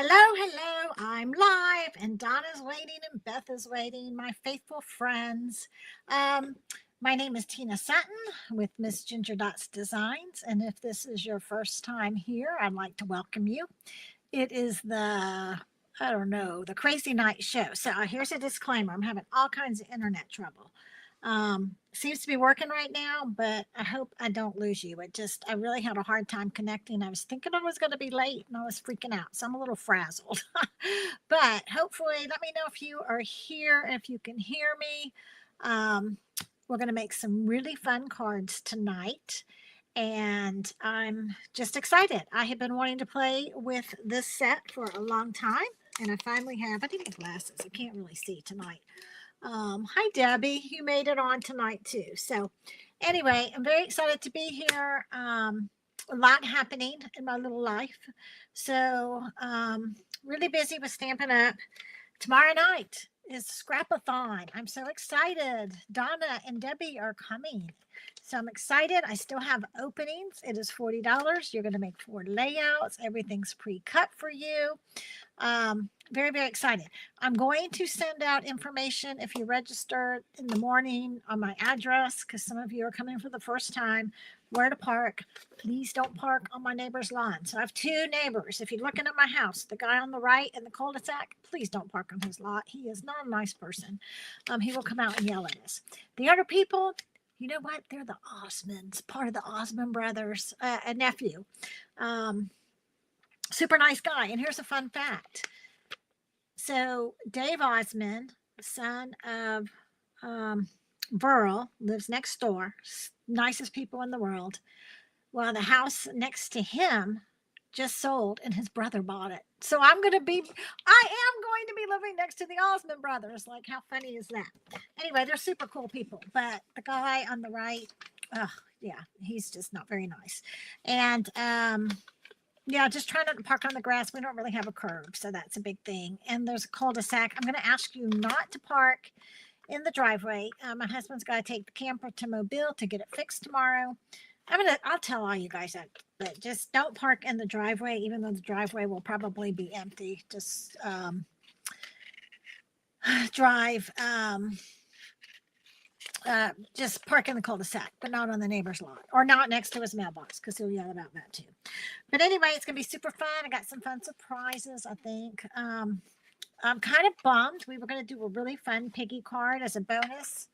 Hello, hello. I'm live, and Donna's waiting, and Beth is waiting, my faithful friends. Um, my name is Tina Sutton with Miss Ginger Dots Designs, and if this is your first time here, I'd like to welcome you. It is I don't know, the Crazy Night Show. So here's a disclaimer. I'm having all kinds of internet trouble. Seems to be working right now, but I hope I don't lose you. I really had a hard time connecting. I was thinking I was going to be late and I was freaking out. So I'm a little frazzled. But hopefully, let me know if you are here, if you can hear me. Um, we're going to make some really fun cards tonight. And I'm just excited. I have been wanting to play with this set for a long time. And I finally have. I need my glasses. I can't really see tonight. Hi, Debbie. You made it on tonight, too. So, anyway, I'm very excited to be here. A lot happening in my little life. So, really busy with Stampin' Up. Tomorrow night is Scrapathon. I'm so excited. Donna and Debbie are coming. So I'm excited. I still have openings. It is $40. You're going to make 4 layouts. Everything's pre-cut for you. Very, very excited. I'm going to send out information if you register in the morning on my address, because some of you are coming for the first time, where to park. Please don't park on my neighbor's lawn. So I have 2 neighbors. If you're looking at my house, the guy on the right in the cul-de-sac, please don't park on his lot. He is not a nice person. He will come out and yell at us. The other people, you know what? They're the Osmonds, part of the Osmond brothers, a nephew. Super nice guy. And here's a fun fact. So Dave Osmond, son of Burl, lives next door. Nicest people in the world. Well, the house next to him just sold and his brother bought it. So I am going to be living next to the Osmond brothers. Like, how funny is that? Anyway, they're super cool people. But the guy on the right, yeah, he's just not very nice. And yeah, just try not to park on the grass. We don't really have a curb, so that's a big thing. And there's a cul-de-sac. I'm going to ask you not to park in the driveway. My husband's got to take the camper to Mobile to get it fixed tomorrow. I'll tell all you guys that, but just don't park in the driveway, even though the driveway will probably be empty. Just drive. Just park in the cul-de-sac, but not on the neighbor's lot or not next to his mailbox, because he'll yell about that too. But anyway, it's gonna be super fun. I got some fun surprises, I think. I'm kind of bummed. We were gonna do a really fun piggy card as a bonus.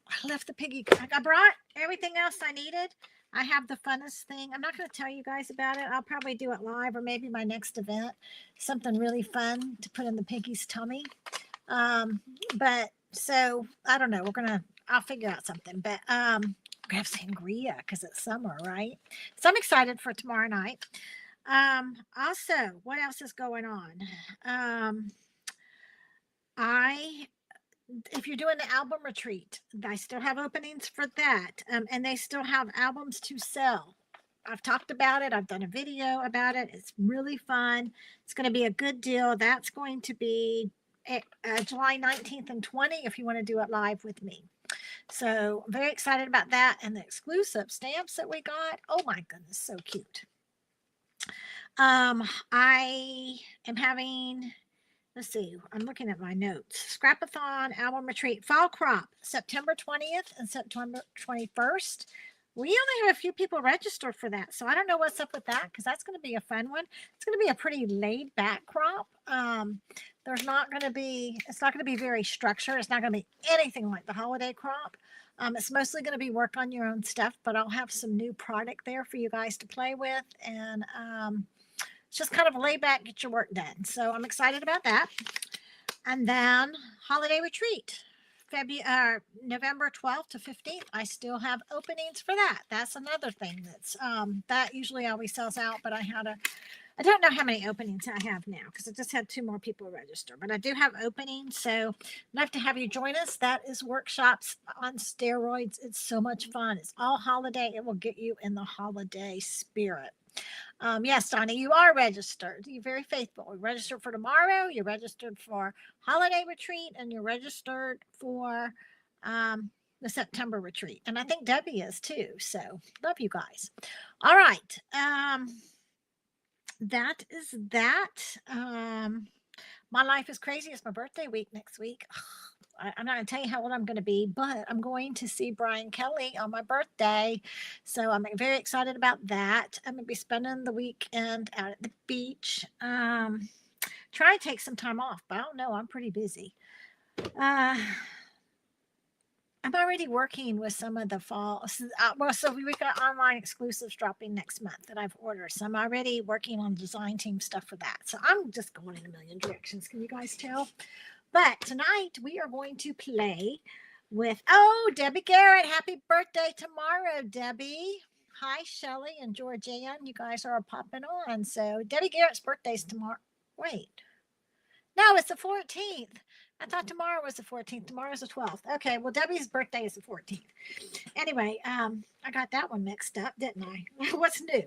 I left the piggy. I brought everything else I needed. I have the funnest thing. I'm not going to tell you guys about it. I'll probably do it live or maybe my next event. Something really fun to put in the piggy's tummy. But so I don't know. I'll figure out something. But we're gonna have sangria because it's summer, right? So I'm excited for tomorrow night. Also, what else is going on? If you're doing the album retreat, I still have openings for that. And they still have albums to sell. I've talked about it. I've done a video about it. It's really fun. It's going to be a good deal. That's going to be July 19th and 20th if you want to do it live with me. So I'm very excited about that. And the exclusive stamps that we got. Oh my goodness, so cute. I am having... Let's see, I'm looking at my notes. Scrapathon, album retreat, fall crop, September 20th and September 21st. We only have a few people registered for that. So I don't know what's up with that, because that's going to be a fun one. It's going to be a pretty laid back crop. It's not going to be very structured. It's not going to be anything like the holiday crop. It's mostly going to be work on your own stuff, but I'll have some new product there for you guys to play with. And just kind of lay back, get your work done. So I'm excited about that. And then holiday retreat, November 12th to 15th. I still have openings for that. That's another thing that usually always sells out, but I don't know how many openings I have now because I just had 2 more people register, but I do have openings. So I'd love to have you join us. That is workshops on steroids. It's so much fun. It's all holiday. It will get you in the holiday spirit. Yes, Donna, you are registered. You're very faithful. You're registered for tomorrow. You're registered for holiday retreat, and you're registered for the September retreat. And I think Debbie is too. So love you guys. All right. that is that. My life is crazy. It's my birthday week next week. I'm not going to tell you how old I'm going to be, but I'm going to see Brian Kelly on my birthday. So I'm very excited about that. I'm going to be spending the weekend out at the beach. Try to take some time off, but I don't know. I'm pretty busy. Uh, I'm already working with some of the fall. So we got online exclusives dropping next month that I've ordered. So I'm already working on design team stuff for that. So I'm just going in a million directions. Can you guys tell? But tonight we are going to play with, oh, Debbie Garrett. Happy birthday tomorrow, Debbie. Hi, Shelly and Georgianne. You guys are popping on. So Debbie Garrett's birthday's tomorrow. Wait. No, it's the 14th. I thought tomorrow was the 14th. Tomorrow's the 12th. Okay, well, Debbie's birthday is the 14th. Anyway, I got that one mixed up, didn't I? What's new?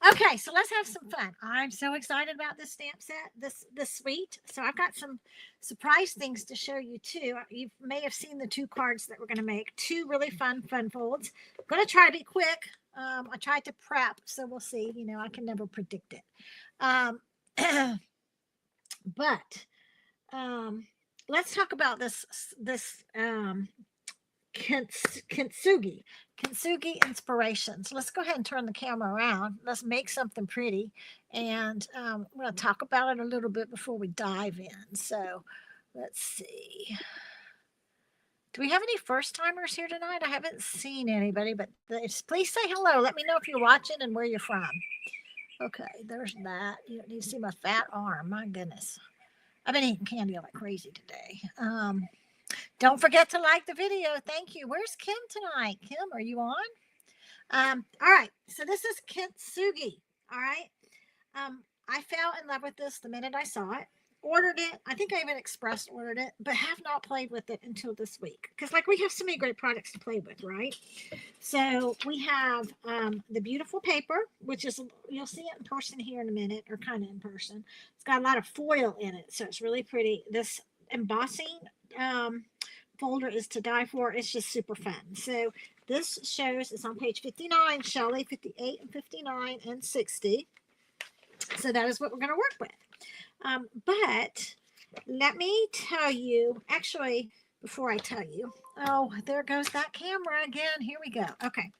Okay, so let's have some fun. I'm so excited about this stamp set, this suite. So I've got some surprise things to show you too. You may have seen the two cards that we're going to make. Two really fun folds. I'm going to try to be quick. I tried to prep, so we'll see. You know, I can never predict it. But let's talk about this Kintsugi inspirations. Let's go ahead and turn the camera around. Let's make something pretty, and we're going to talk about it a little bit before we dive in. So let's see. Do we have any first timers here tonight? I haven't seen anybody, but please say hello. Let me know if you're watching and where you're from. Okay, there's that. You don't need to see my fat arm. My goodness. I've been eating candy like crazy today. Don't forget to like the video. Thank you. Where's Kim tonight? Kim, are you on? All right. So this is Kintsugi. All right. I fell in love with this the minute I saw it. Ordered it. I think I even express ordered it, but have not played with it until this week. Because like we have so many great products to play with, right? So we have the beautiful paper, which is, you'll see it in person here in a minute, or kind of in person. It's got a lot of foil in it, so it's really pretty. This embossing folder is to die for. It's just super fun. So this shows, it's on page 59, Shelly, 58 and 59 and 60. So that is what we're going to work with. But let me tell you, actually, before I tell you, oh, there goes that camera again. Here we go. Okay.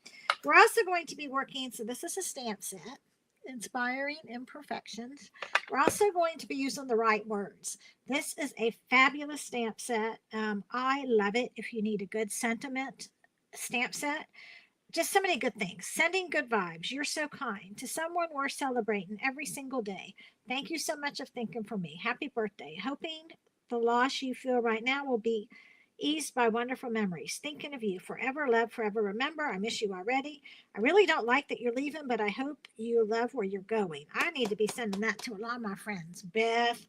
We're also going to be working, so this is a stamp set, Inspiring Imperfections. We're also going to be using the right words. This is a fabulous stamp set. I love it. If you need a good sentiment stamp set, just so many good things. Sending good vibes. You're so kind. To someone worth celebrating every single day. Thank you so much for thinking for me. Happy birthday. Hoping the loss you feel right now will be eased by wonderful memories. Thinking of you. Forever love, forever remember. I miss you already. I really don't like that you're leaving, but I hope you love where you're going. I need to be sending that to a lot of my friends. Beth.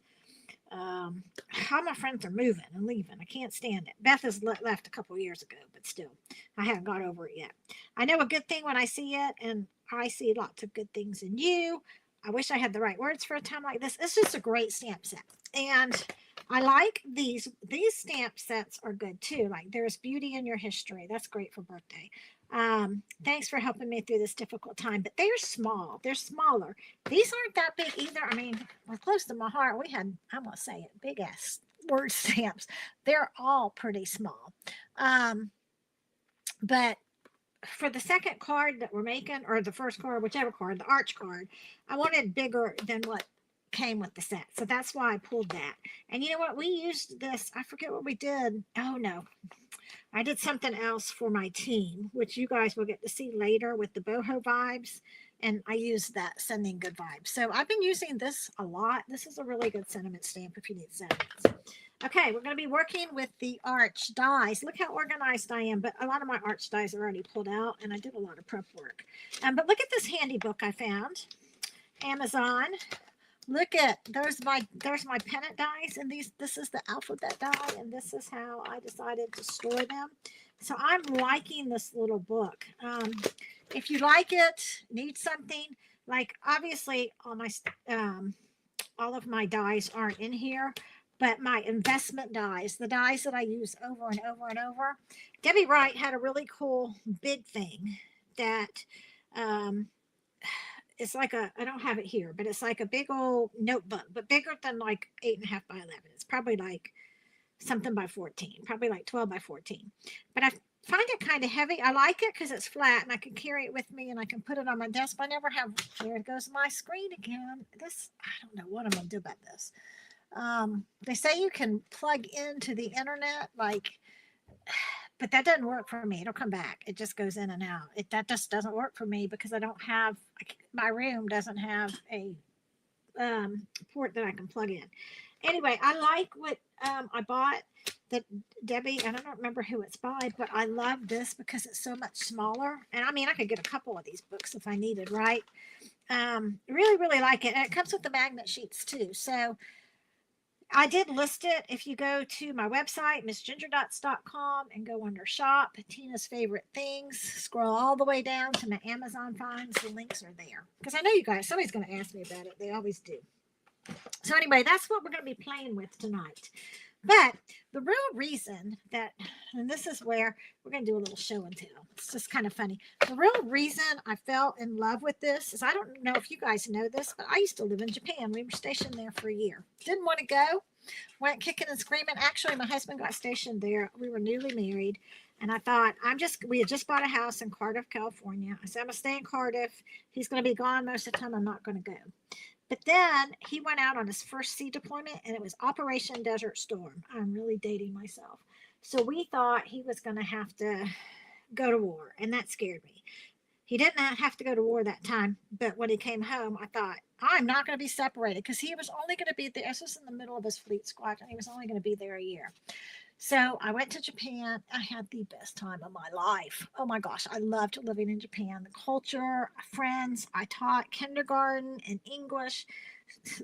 How my friends are moving and leaving. I can't stand it. Beth has left a couple years ago, but still, I haven't got over it yet. I know a good thing when I see it, and I see lots of good things in you. I wish I had the right words for a time like this. It's just a great stamp set. And I like these. These stamp sets are good too. Like there's beauty in your history. That's great for birthday. Thanks for helping me through this difficult time, but they're small. They're smaller. These aren't that big either. I mean, we're close to my heart. We had, I'm going to say it, big ass word stamps. They're all pretty small. But for the second card that we're making, or the first card, whichever card, the arch card, I wanted bigger than what came with the set. So that's why I pulled that. And you know what? We used this. I forget what we did. Oh, no. I did something else for my team, which you guys will get to see later with the boho vibes. And I used that, sending good vibes. So I've been using this a lot. This is a really good sentiment stamp if you need sentiments. Okay, we're going to be working with the arch dies. Look how organized I am, but a lot of my arch dies are already pulled out, and I did a lot of prep work. But look at this handy book I found. Amazon. Look at, there's my pennant dies, and this is the alphabet die, and this is how I decided to store them. So I'm liking this little book. If you like it, need something, like obviously all of my dies aren't in here, but my investment dies, the dies that I use over and over and over. Debbie Wright had a really cool big thing that it's like I don't have it here, but it's like a big old notebook, but bigger than like 8.5 by 11. It's probably like something by 14, probably like 12 by 14. But I find it kind of heavy. I like it because it's flat and I can carry it with me and I can put it on my desk. But I never have, there goes my screen again. This, I don't know what I'm going to do about this. They say you can plug into the internet, like, but that doesn't work for me. It'll come back. It just goes in and out. That just doesn't work for me because I don't have, my room doesn't have a port that I can plug in. Anyway, I like what I bought that Debbie, and I don't remember who it's by, but I love this because it's so much smaller. And I mean, I could get a couple of these books if I needed, right? Really, really like it. And it comes with the magnet sheets too. So I did list it. If you go to my website, missgingerdots.com, and go under shop, Tina's favorite things, scroll all the way down to my Amazon finds, the links are there. Because I know you guys, somebody's going to ask me about it. They always do. So anyway, that's what we're going to be playing with tonight. But the real reason that, and this is where we're going to do a little show and tell. It's just kind of funny. The real reason I fell in love with this is, I don't know if you guys know this, but I used to live in Japan. We were stationed there for a year. Didn't want to go. Went kicking and screaming. Actually, my husband got stationed there. We were newly married. And I thought, we had just bought a house in Cardiff, California. I said, I'm going to stay in Cardiff. He's going to be gone most of the time. I'm not going to go. But then he went out on his first sea deployment, and it was Operation Desert Storm. I'm really dating myself. So we thought he was going to have to go to war, and that scared me. He didn't have to go to war that time, but when he came home, I thought, I'm not going to be separated, because he was only going to be there. This was in the middle of his fleet squadron. He was only going to be there a year. So I went to Japan. I had the best time of my life. Oh my gosh, I loved living in Japan. The culture, friends. I taught kindergarten and English.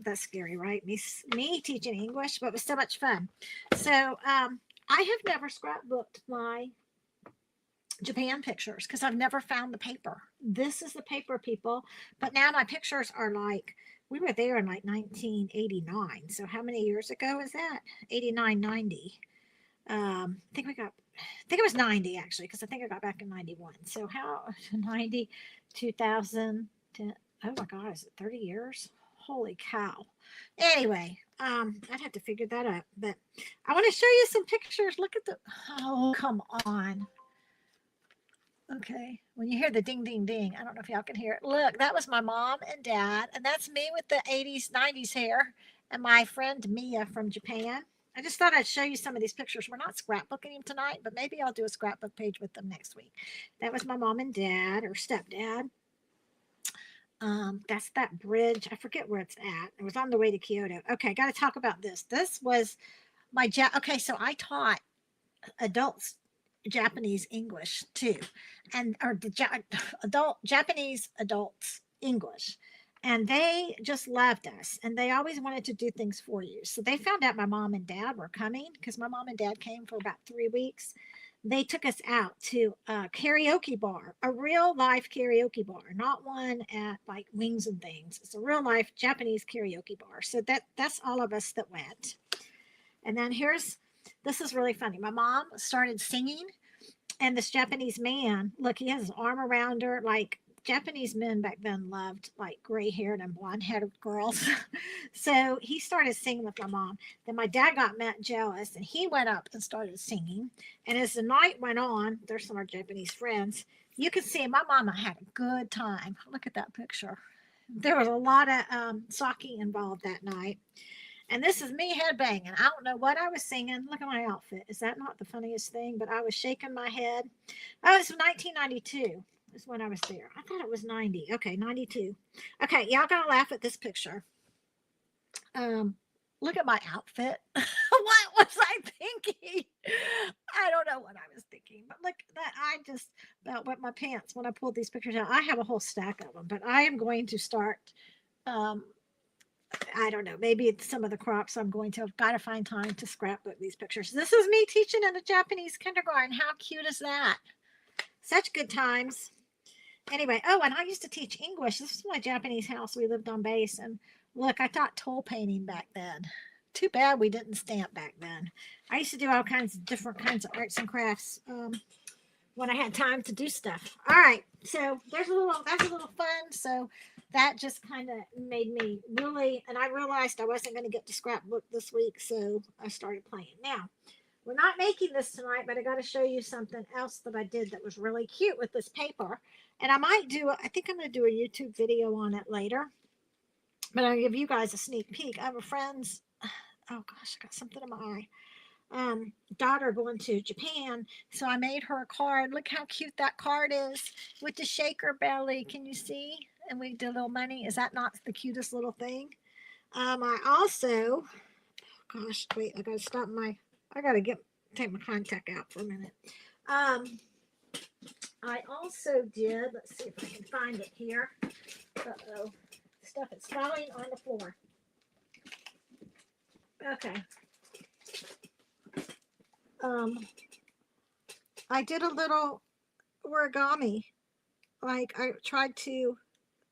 That's scary, right? Me teaching English, but it was so much fun. So I have never scrapbooked my Japan pictures because I've never found the paper. This is the paper, people. But now my pictures are like, we were there in like 1989. So how many years ago is that? 89, 90. I think it was 90 actually, because I think I got back in 91. So how 90, 2000, oh my God, is it 30 years? Holy cow. Anyway, I'd have to figure that out, but I want to show you some pictures. Look at oh, come on. Okay, when you hear the ding, ding, ding, I don't know if y'all can hear it. Look, that was my mom and dad, and that's me with the 80s, 90s hair, and my friend Mia from Japan. I just thought I'd show you some of these pictures. We're not scrapbooking them tonight, but maybe I'll do a scrapbook page with them next week. That was my mom and dad, or stepdad. That's that bridge. I forget where it's at. It was on the way to Kyoto. Okay, got to talk about this. This was my okay. So I taught adults Japanese English too, and or the Japanese adults English, and they just loved us, and they always wanted to do things for you. So they found out my mom and dad were coming, because my mom and dad came for about 3 weeks. They took us out to a karaoke bar, a real life karaoke bar, not one at like Wings and Things. It's a real life Japanese karaoke bar. So that's all of us that went. And then this is really funny. My mom started singing, and this Japanese man, look, he has his arm around her. Like, Japanese men back then loved like gray haired and blonde haired girls. So he started singing with my mom. Then my dad got jealous, and he went up and started singing. And as the night went on, there's some of our Japanese friends. You can see my mama had a good time. Look at that picture. There was a lot of sake involved that night. And this is me headbanging. I don't know what I was singing. Look at my outfit. Is that not the funniest thing? But I was shaking my head. Oh, it's 1992 is when I was there. I thought it was 90. Okay, 92. Okay, y'all gotta laugh at this picture. Look at my outfit. What was I thinking? I don't know what I was thinking. But look, that I just about wet my pants when I pulled these pictures out. I have a whole stack of them, but I am going to start I don't know, maybe it's some of the crops I'm going to have got to find time to scrapbook these pictures. This is me teaching in a Japanese kindergarten. How cute is that? Such good times. Anyway, oh, and I used to teach English. This was my Japanese house. We lived on base. And look, I taught toll painting back then. Too bad we didn't stamp back then. I used to do all kinds of different kinds of arts and crafts. when I had time to do stuff. All right, so that's a little fun. So that just kind of made me really, and I realized I wasn't going to get to scrapbook this week, so I started playing. Now, we're not making this tonight, but I got to show you something else that I did that was really cute with this paper. And I think I'm going to do a YouTube video on it later, but I'll give you guys a sneak peek. I have a friend's, oh gosh, I got something in my eye. Daughter going to Japan, so I made her a card. Look how cute that card is with the shaker belly. Can you see? And we did a little money. Is that not the cutest little thing? I also, gosh, wait, I gotta stop I gotta take my contact out for a minute. I also did, let's see if I can find it here. Uh-oh, stuff is falling on the floor. Okay. I did a little origami. Like, I tried to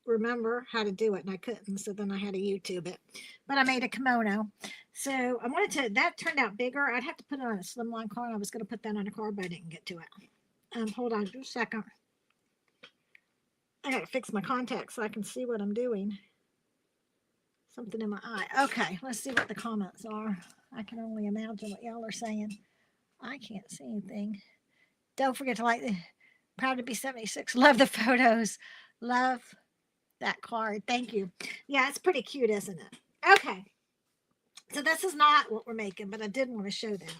remember how to do it and I couldn't, so then I had to YouTube it. But I made a kimono. So I wanted to, that turned out bigger. I'd have to put it on a slimline card. I was going to put that on a card, but I didn't get to it. Hold on just a second. I got to fix my contacts so I can see what I'm doing. Something in my eye. Okay, let's see what the comments are. I can only imagine what y'all are saying. I can't see anything. Don't forget to like the Proud to be 76. Love the photos. Love that card. Thank you. Yeah, it's pretty cute, isn't it? Okay. So this is not what we're making, but I did want to show that.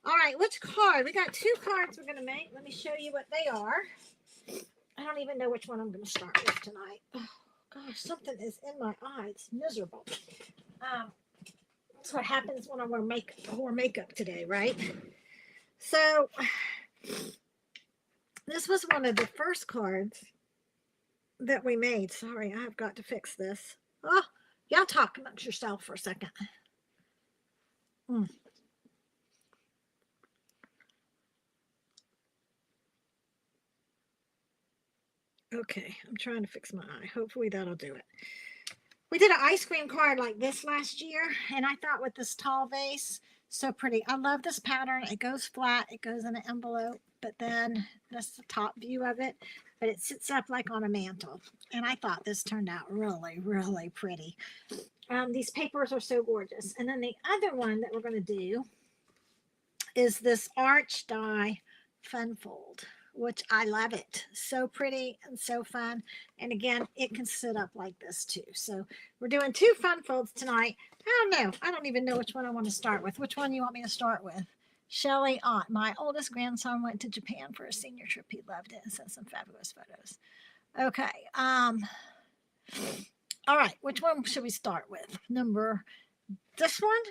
All right, which card? We got 2 cards we're going to make. Let me show you what they are. I don't even know which one I'm going to start with tonight. Oh, gosh, something is in my eye. It's miserable. That's what happens when I wear makeup today, right? So this was one of the first cards that we made. Sorry, I've got to fix this. Oh, y'all talk amongst yourself for a second. Okay, I'm trying to fix my eye. Hopefully that'll do it. We did an ice cream card like this last year, and I thought with this tall vase, so pretty. I love this pattern. It goes flat. It goes in an envelope, but then that's the top view of it, but it sits up like on a mantle. And I thought this turned out really, really pretty. These papers are so gorgeous. And then the other one that we're going to do is this arch die fun fold, which I love it. So pretty and so fun. And again, it can sit up like this too. So we're doing 2 fun folds tonight. I don't know. I don't even know which one I want to start with. Which one you want me to start with? Shelly Aunt. My oldest grandson went to Japan for a senior trip. He loved it and sent some fabulous photos. Okay. All right. Which one should we start with? This one?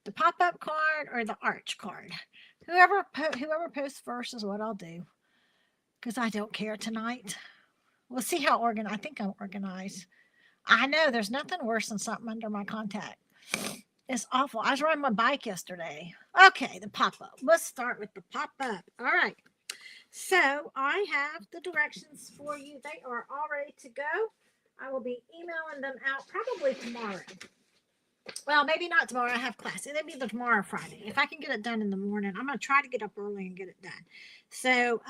The pop-up card or the arch card? Whoever posts first is what I'll do, because I don't care tonight. We'll see how organized. I think I'm organized. I know there's nothing worse than something under my contact. It's awful. I was riding my bike yesterday. Okay, the pop-up. Let's start with the pop-up. All right. So I have the directions for you. They are all ready to go. I will be emailing them out probably tomorrow. Well, maybe not tomorrow. I have class. It'll be tomorrow, Friday. If I can get it done in the morning, I'm going to try to get up early and get it done. So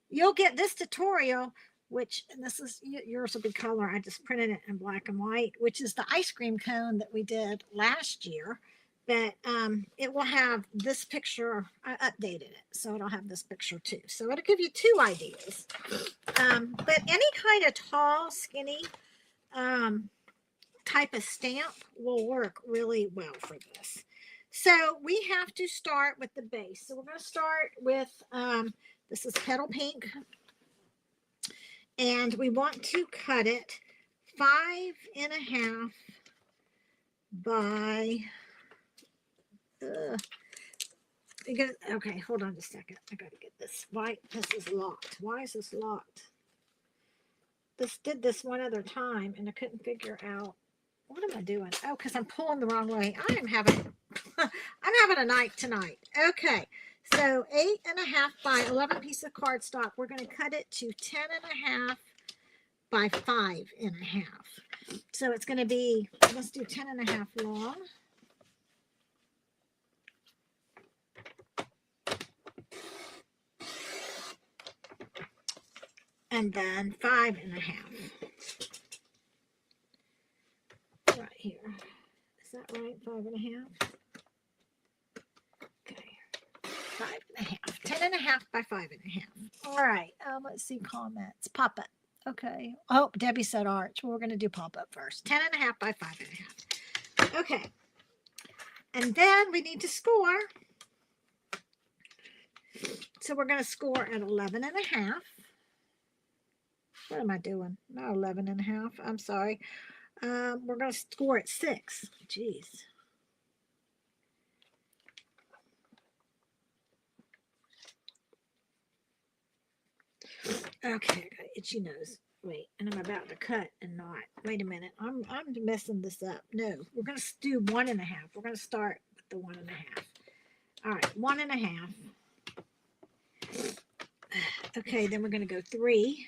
you'll get this tutorial, which, and this is, yours will be color. I just printed it in black and white, which is the ice cream cone that we did last year. But it will have this picture. I updated it, so it'll have this picture too. So it'll give you 2 ideas. But any kind of tall, skinny type of stamp will work really well for this. So we have to start with the base. So we're going to start with, this is Petal Pink. And we want to cut it 5.5 by, okay, hold on just a second. I got to get this. Why? This is locked. Why is this locked? This did this one other time and I couldn't figure out. What am I doing? Oh, because I'm pulling the wrong way. I'm having a night tonight. Okay, so 8.5 by 11 piece of cardstock. We're going to cut it to 10.5 by 5.5. So it's going to be, let's do 10.5 long. and then 5.5 right here. Is that right? 5.5. Okay, 5.5. 10.5 by 5.5. All right. Let's see comments. Pop up. Okay. Oh, Debbie said arch. Well, we're going to do pop up first. 10.5 by 5.5. Okay. And then we need to score. So we're going to score at 11.5. What am I doing? Not 11.5. I'm sorry. We're going to score at 6. Jeez. Okay, I got itchy nose. Wait, and I'm about to cut and not. Wait a minute. I'm messing this up. No, we're going to do 1.5. We're going to start with the 1.5. All right, 1.5. Okay, then we're going to go 3.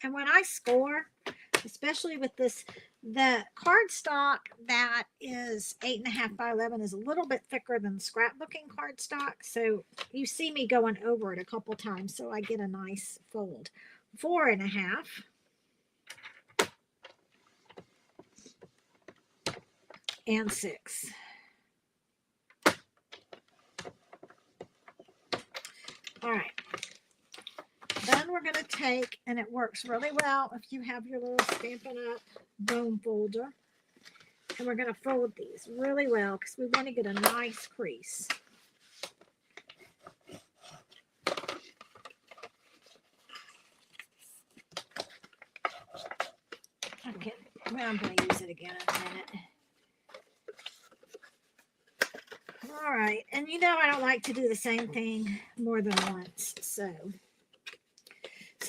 And when I score, especially with this, the cardstock that is 8.5 by 11 is a little bit thicker than scrapbooking cardstock. So you see me going over it a couple times so I get a nice fold. 4.5. And 6. All right. Then we're going to take, and it works really well if you have your little Stampin' Up! Bone folder. And we're going to fold these really well because we want to get a nice crease. Okay, well, I'm going to use it again in a minute. All right, and you know I don't like to do the same thing more than once, so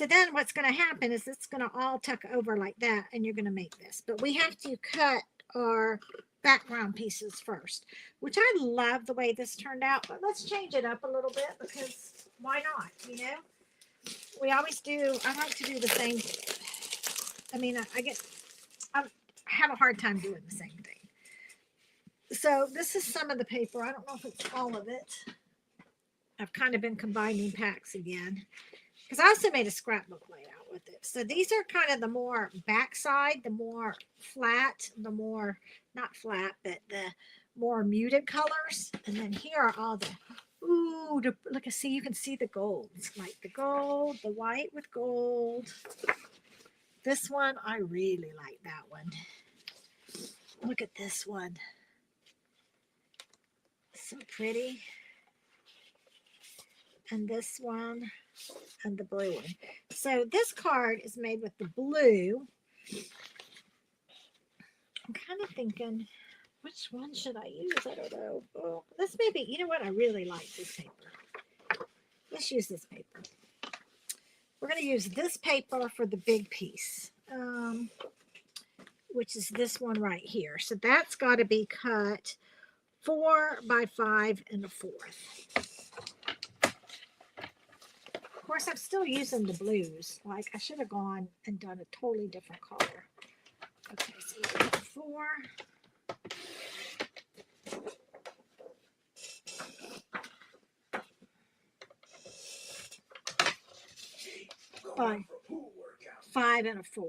then what's going to happen is it's going to all tuck over like that, and you're going to make this. But we have to cut our background pieces first, which I love the way this turned out, but let's change it up a little bit because why not, you know? We always do, I like to do the same. I mean, I have a hard time doing the same thing. So this is some of the paper. I don't know if it's all of it. I've kind of been combining packs again because I also made a scrapbook layout with it. So these are kind of the more backside, the more flat, the more, not flat, but the more muted colors. And then here are all the, ooh, look, see, you can see the golds, like the gold, the white with gold. This one, I really like that one. Look at this one. So pretty. And this one and the blue one. So this card is made with the blue. I'm kind of thinking, which one should I use? I don't know. Oh, this may be, you know what? I really like this paper. Let's use this paper. We're going to use this paper for the big piece, which is this one right here. So that's got to be cut 4 by 5 1/4. Of course, I'm still using the blues. Like, I should have gone and done a totally different color. Okay, so we got 4. By 5 1/4.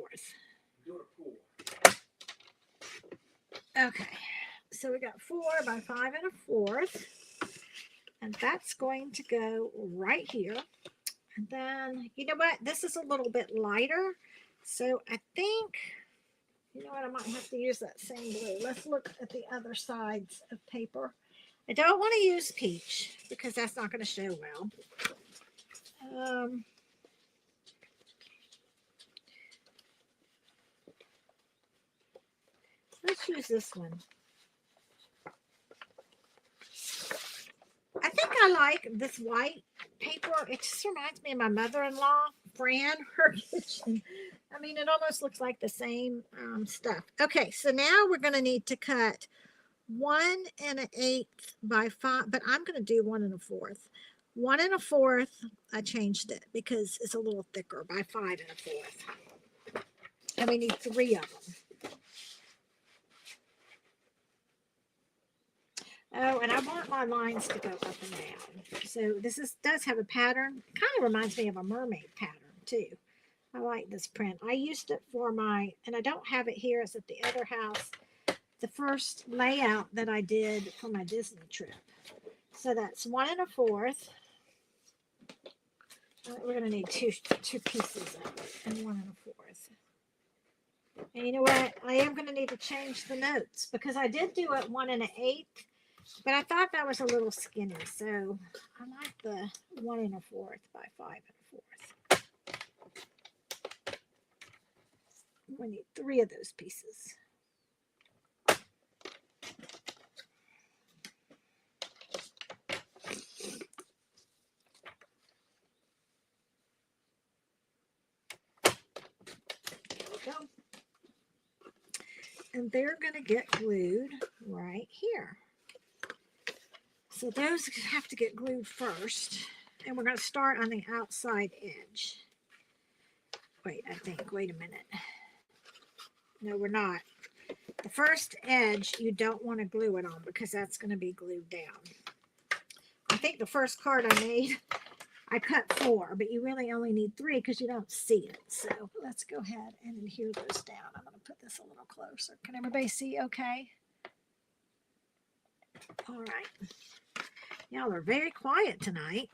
Okay, so we got 4 by 5 1/4. And that's going to go right here. And then, you know what? This is a little bit lighter. So I think, you know what? I might have to use that same blue. Let's look at the other sides of paper. I don't want to use peach because that's not going to show well. Let's use this one. I think I like this white paper. It just reminds me of my mother-in-law, Fran, her kitchen. I mean, it almost looks like the same stuff. Okay, so now we're going to need to cut 1 1/8 by 5, but I'm going to do 1 1/4. 1 1/4, I changed it because it's a little thicker by 5 1/4. And we need 3 of them. Oh, and I want my lines to go up and down. So this does have a pattern. It kind of reminds me of a mermaid pattern too. I like this print. I used it for my, and I don't have it here, it's at the other house, the first layout that I did for my Disney trip. So that's 1 1/4. We're going to need two pieces of it, and 1 1/4. And you know what? I am going to need to change the notes because I did do it 1 1/8, but I thought that was a little skinny. So I like the 1 1/4 by 5 1/4. We need 3 of those pieces. Go. And they're going to get glued right here. So those have to get glued first. And we're going to start on the outside edge. Wait a minute. No, we're not. The first edge, you don't want to glue it on because that's going to be glued down. I think the first card I made, I cut 4, but you really only need 3 because you don't see it. So let's go ahead and adhere those down. I'm going to put this a little closer. Can everybody see okay? All right. Y'all are very quiet tonight.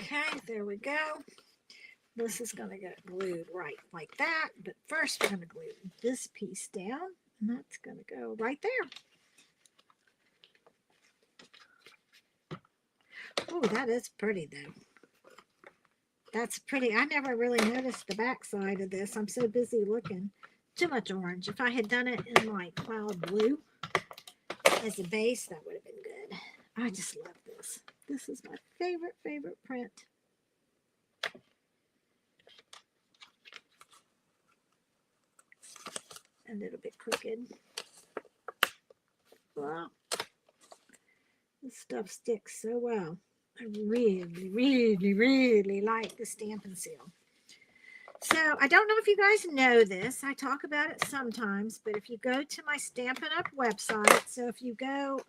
Okay, there we go. This is going to get glued right like that. But first, we're going to glue this piece down. And that's going to go right there. Oh, that is pretty, though. That's pretty. I never really noticed the back side of this. I'm so busy looking. Too much orange. If I had done it in like cloud blue as a base, that would have been good. I just love this. This is my favorite print. A little bit crooked. Wow. This stuff sticks so well. I really like the Stampin' Seal. So I don't know if you guys know this. I talk about it sometimes, but if you go to my Stampin' Up website, so if you go,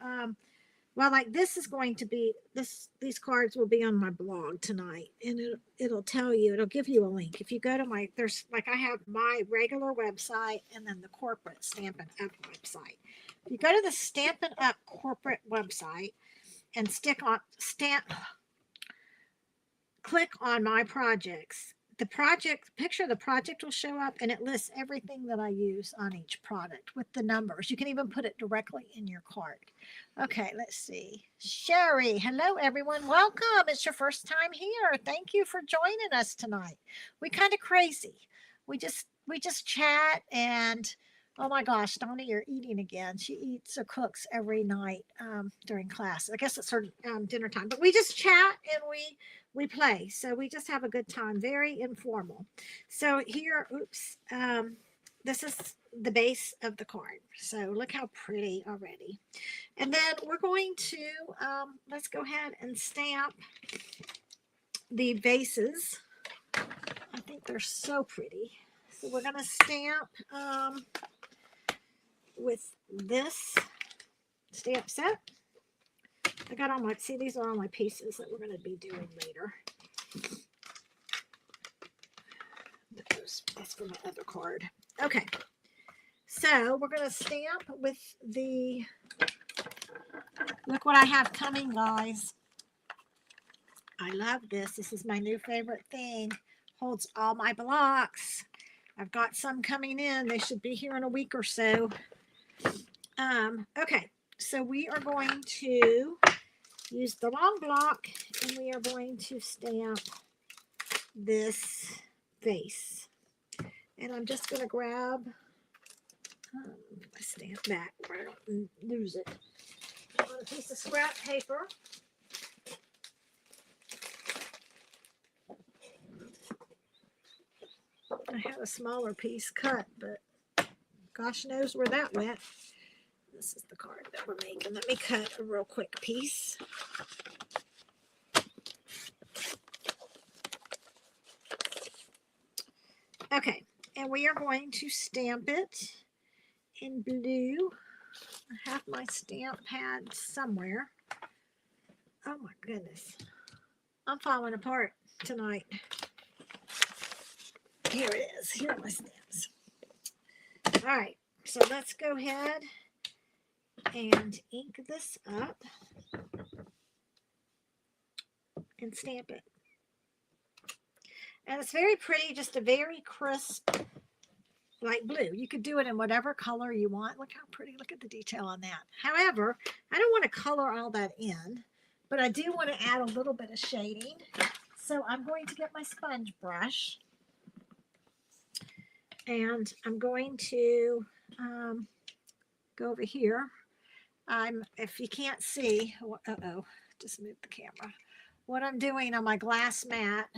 well, like this is going to be, these cards will be on my blog tonight, and it'll tell you, it'll give you a link. If you go to my, there's like, I have my regular website and then the corporate Stampin' Up website. If you go to the Stampin' Up corporate website and click on my projects, the picture of the project will show up, and it lists everything that I use on each product with the numbers. You can even put it directly in your cart. Okay, let's see. Sherry, hello everyone. Welcome. It's your first time here. Thank you for joining us tonight. We kind of crazy. We just chat, and oh my gosh, Donna, you're eating again. She eats or cooks every night during class. I guess it's her dinner time, but we just chat and we play. So we just have a good time, very informal. So here, oops, this is the base of the card. So look how pretty already. And then we're going to, let's go ahead and stamp the bases. I think they're so pretty. So we're going to stamp with this stamp set. I got all my, see, these are all my pieces that we're going to be doing later. That's for my other card. Okay, so we're going to stamp with the, look what I have coming, guys. I love this. This is my new favorite thing. Holds all my blocks. I've got some coming in. They should be here in a week or so. Okay, so we are going to use the long block, and we are going to stamp this face. And I'm just going to grab my stamp back where I don't lose it. On a piece of scrap paper. I had a smaller piece cut, but gosh knows where that went. This is the card that we're making. Let me cut a real quick piece. Okay, and we are going to stamp it in blue. I have my stamp pad somewhere. Oh my goodness. I'm falling apart tonight. Here it is. Here are my stamps. All right, so let's go ahead and ink this up and stamp it. And it's very pretty, just a very crisp light blue. You could do it in whatever color you want. Look how pretty. Look at the detail on that. However, I don't want to color all that in, but I do want to add a little bit of shading. So I'm going to get my sponge brush, and I'm going to go over here. If you can't see, just moved the camera. What I'm doing on my glass mat.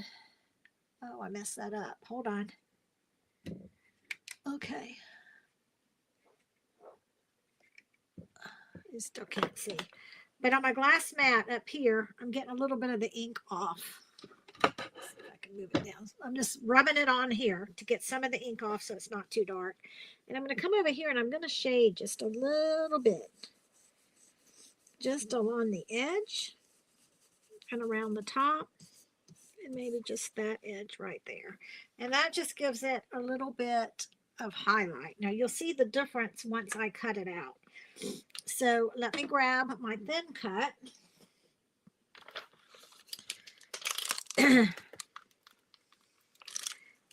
Oh, I messed that up. Hold on. Okay. You still can't see. But on my glass mat up here, I'm getting a little bit of the ink off. Let's see if I can move it down. I'm just rubbing it on here to get some of the ink off so it's not too dark. And I'm going to come over here and I'm going to shade just a little bit. Just along the edge and around the top. And maybe just that edge right there. And that just gives it a little bit of highlight. Now you'll see the difference once I cut it out. So let me grab my thin cut. And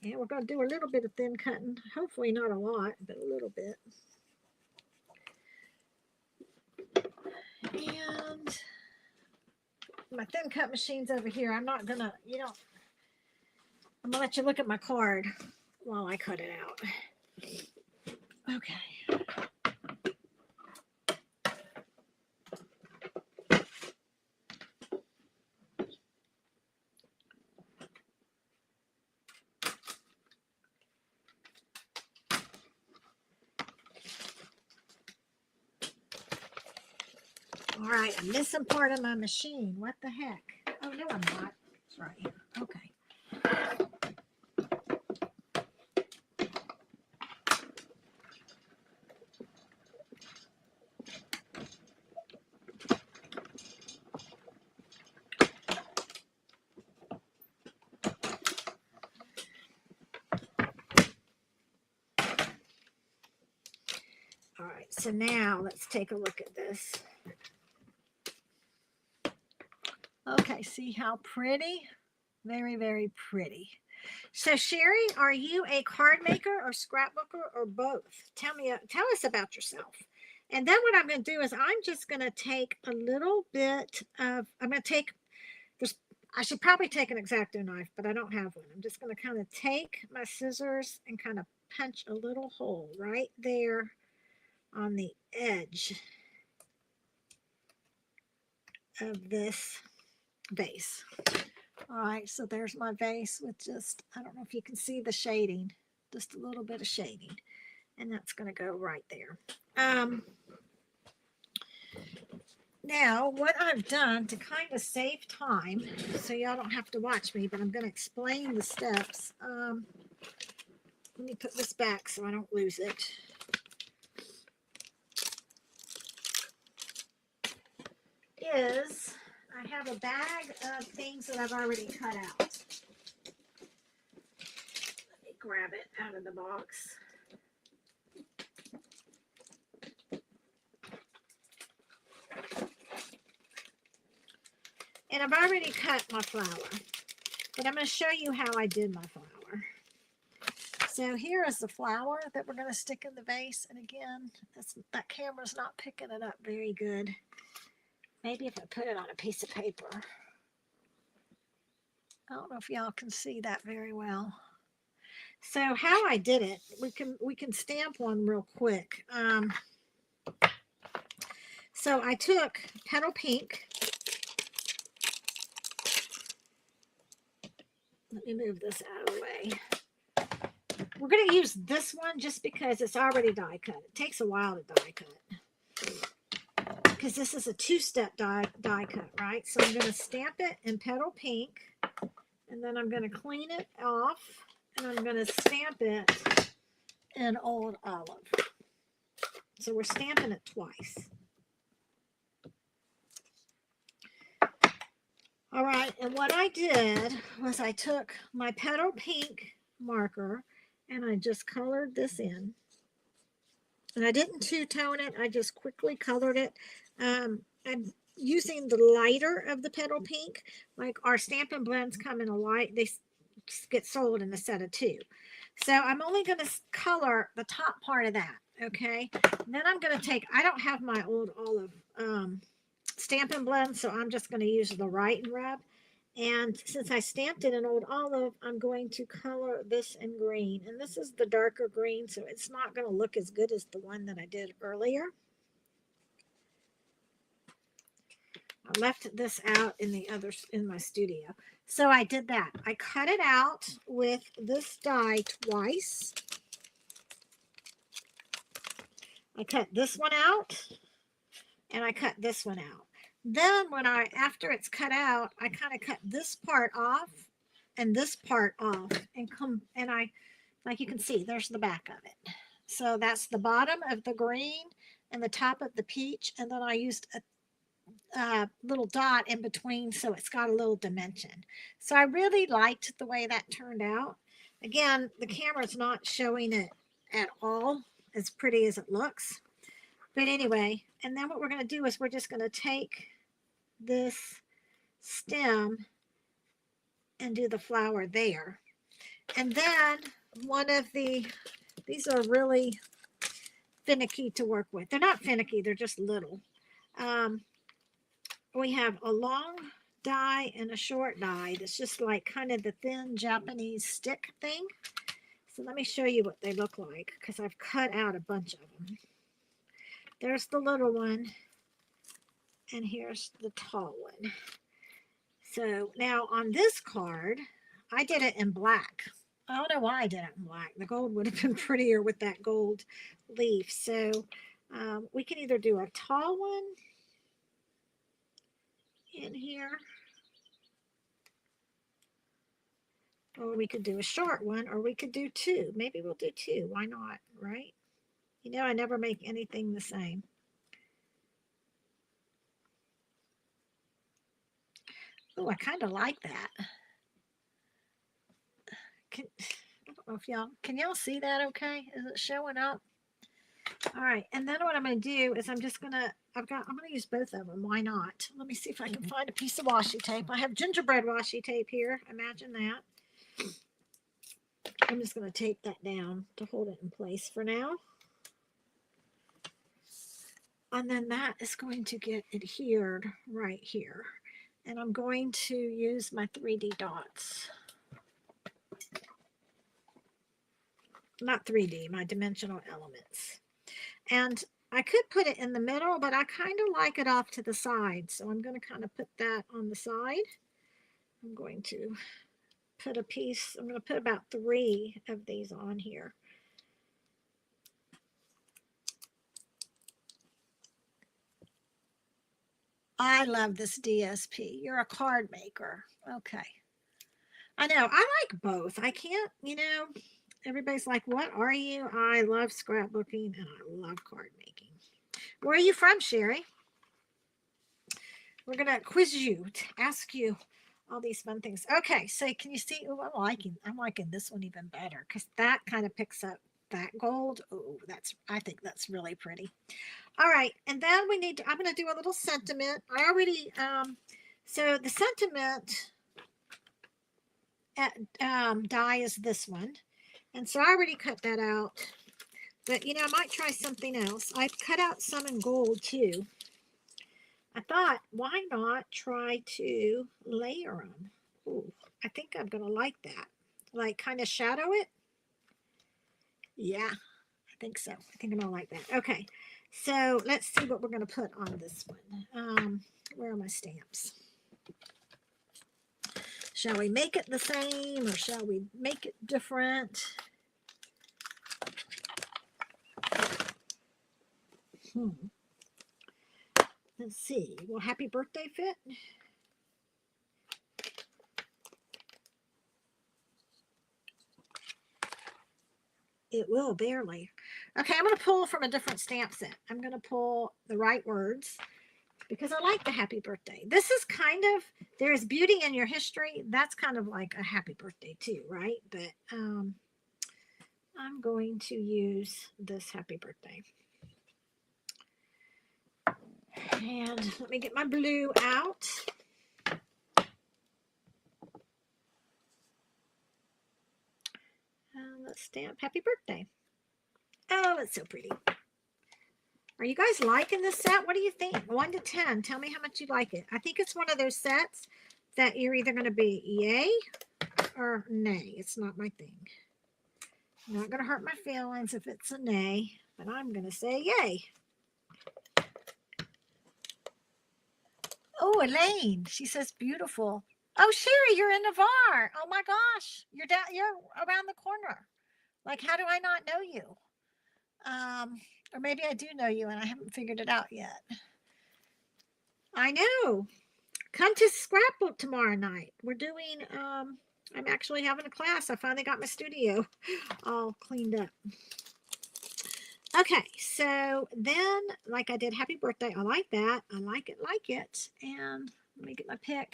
we're going to do a little bit of thin cutting. Hopefully not a lot, but a little bit. And my thin cut machine's over here. I'm not going to, I'm going to let you look at my card while I cut it out. Okay. All right, I'm missing part of my machine. What the heck? Oh, no, I'm not. It's right here. Okay. All right, so now let's take a look at this. Okay, see how pretty? Very, very pretty. So Sherry, are you a card maker or scrapbooker or both? Tell us about yourself. And then what I'm going to do is I'm just going to take a little bit of, I should probably take an X-Acto knife, but I don't have one. I'm just going to kind of take my scissors and kind of punch a little hole right there on the edge of this vase. All right, so there's my vase with just, I don't know if you can see the shading, just a little bit of shading. And that's going to go right there. Now, what I've done to kind of save time, so y'all don't have to watch me, but I'm going to explain the steps. Let me put this back so I don't lose it. I have a bag of things that I've already cut out. Let me grab it out of the box. And I've already cut my flower, but I'm going to show you how I did my flower. So here is the flower that we're going to stick in the vase. And again, that camera's not picking it up very good. Maybe if I put it on a piece of paper. I don't know if y'all can see that very well. So how I did it, we can stamp one real quick. So I took Petal Pink. Let me move this out of the way. We're going to use this one just because it's already die cut. It takes a while to die cut because this is a two-step die cut, right? So I'm going to stamp it in petal pink, and then I'm going to clean it off, and I'm going to stamp it in old olive. So we're stamping it twice. All right, and what I did was I took my petal pink marker and I just colored this in. And I didn't two-tone it, I just quickly colored it. I'm using the lighter of the petal pink. Like our Stampin' Blends come in a light, they get sold in a set of 2. So I'm only going to color the top part of that, okay? And then I'm going to take, I don't have my old olive Stampin' Blend, so I'm just going to use the Write and Rub. And since I stamped it in old olive, I'm going to color this in green. And this is the darker green, so it's not going to look as good as the one that I did earlier. I left this out in my studio. So I did that. I cut it out with this die twice. I cut this one out and I cut this one out. Then after it's cut out, I kind of cut this part off and this part off and I, like you can see, there's the back of it. So that's the bottom of the green and the top of the peach. And then I used a little dot in between so it's got a little dimension. So I really liked the way that turned out. Again, the camera's not showing it at all as pretty as it looks. But anyway, and then what we're going to do is we're just going to take this stem and do the flower there. And then these are really finicky to work with. They're not finicky, they're just little. We have a long die and a short die. That's just like kind of the thin Japanese stick thing. So let me show you what they look like because I've cut out a bunch of them. There's the little one, and here's the tall one. So now on this card, I did it in black. I don't know why I did it in black. The gold would have been prettier with that gold leaf. So we can either do a tall one in here, or we could do a short one, or we could do 2. Maybe we'll do 2. Why not, right? You know, I never make anything the same. Oh, I kind of like that. I don't know if can y'all see that okay? Is it showing up? All right, and then what I'm going to do is I'm going to use both of them. Why not? Let me see if I can find a piece of washi tape. I have gingerbread washi tape here. Imagine that. I'm just going to tape that down to hold it in place for now. And then that is going to get adhered right here. And I'm going to use my 3D dots. Not 3D, my dimensional elements. And I could put it in the middle, but I kind of like it off to the side. So I'm going to kind of put that on the side. I'm going to put I'm going to put about 3 of these on here. I love this DSP. You're a card maker. Okay. I know. I like both. I can't, everybody's like, what are you? I love scrapbooking and I love card making. Where are you from, Sherry? We're going to quiz you, ask you all these fun things. Okay, so can you see? Oh, I'm liking this one even better because that kind of picks up that gold. Oh, I think that's really pretty. All right, and then I'm going to do a little sentiment. I already, so the sentiment die is this one. And so I already cut that out. But, I might try something else. I cut out some in gold, too. I thought, why not try to layer them? Ooh, I think I'm going to like that. Like, kind of shadow it. Yeah, I think so. I think I'm going to like that. Okay, so let's see what we're going to put on this one. Where are my stamps? Shall we make it the same or shall we make it different? Let's see. Will happy birthday fit? It will, barely. Okay, I'm going to pull from a different stamp set. I'm going to pull the right words because I like the happy birthday. This is kind of, there is beauty in your history. That's kind of like a happy birthday too, right? But I'm going to use this happy birthday. And let me get my blue out. Let's stamp happy birthday. Oh, it's so pretty. Are you guys liking this set? What do you think? 1 to 10. Tell me how much you like it. I think it's one of those sets that you're either going to be yay or nay. It's not my thing. Not going to hurt my feelings if it's a nay, but I'm going to say yay. Oh, Elaine, she says beautiful. Oh, Sherry, you're in Navarre. Oh my gosh, you're around the corner. Like, how do I not know you? Or maybe I do know you and I haven't figured it out yet. I know. Come to Scrapbook tomorrow night. We're doing, I'm actually having a class. I finally got my studio all cleaned up. Okay, so then, like I did happy birthday, I like that. I like it. And let me get my pick.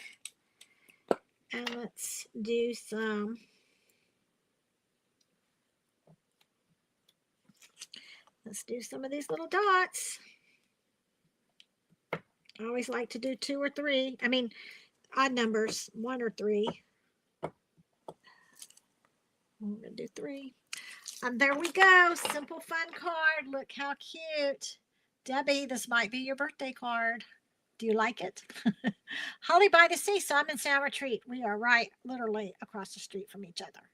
And let's do some. Let's do some of these little dots. I always like to do 2 or 3. I mean, odd numbers, 1 or 3. I'm going to do 3. And there we go. Simple fun card. Look how cute. Debbie, this might be your birthday card. Do you like it? Holly by the sea. So I'm in Sour Retreat. We are right literally across the street from each other.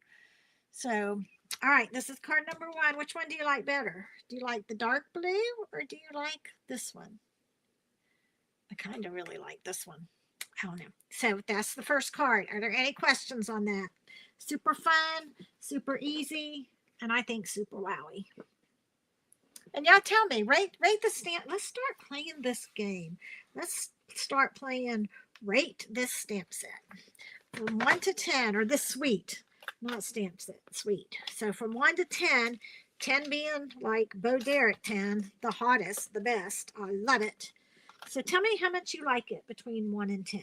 So, all right, this is card number 1. Which one do you like better? Do you like the dark blue or do you like this one? I kind of really like this one. I don't know. So that's the first card. Are there any questions on that? Super fun, super easy, and I think super wowie. And y'all tell me, rate the stamp. Let's start playing this game. Let's start playing rate this stamp set. From 1 to 10, or this suite, not stamp set, suite. So from 1 to 10, 10 being like Bo Derek 10, the hottest, the best. I love it. So tell me how much you like it between 1 and 10.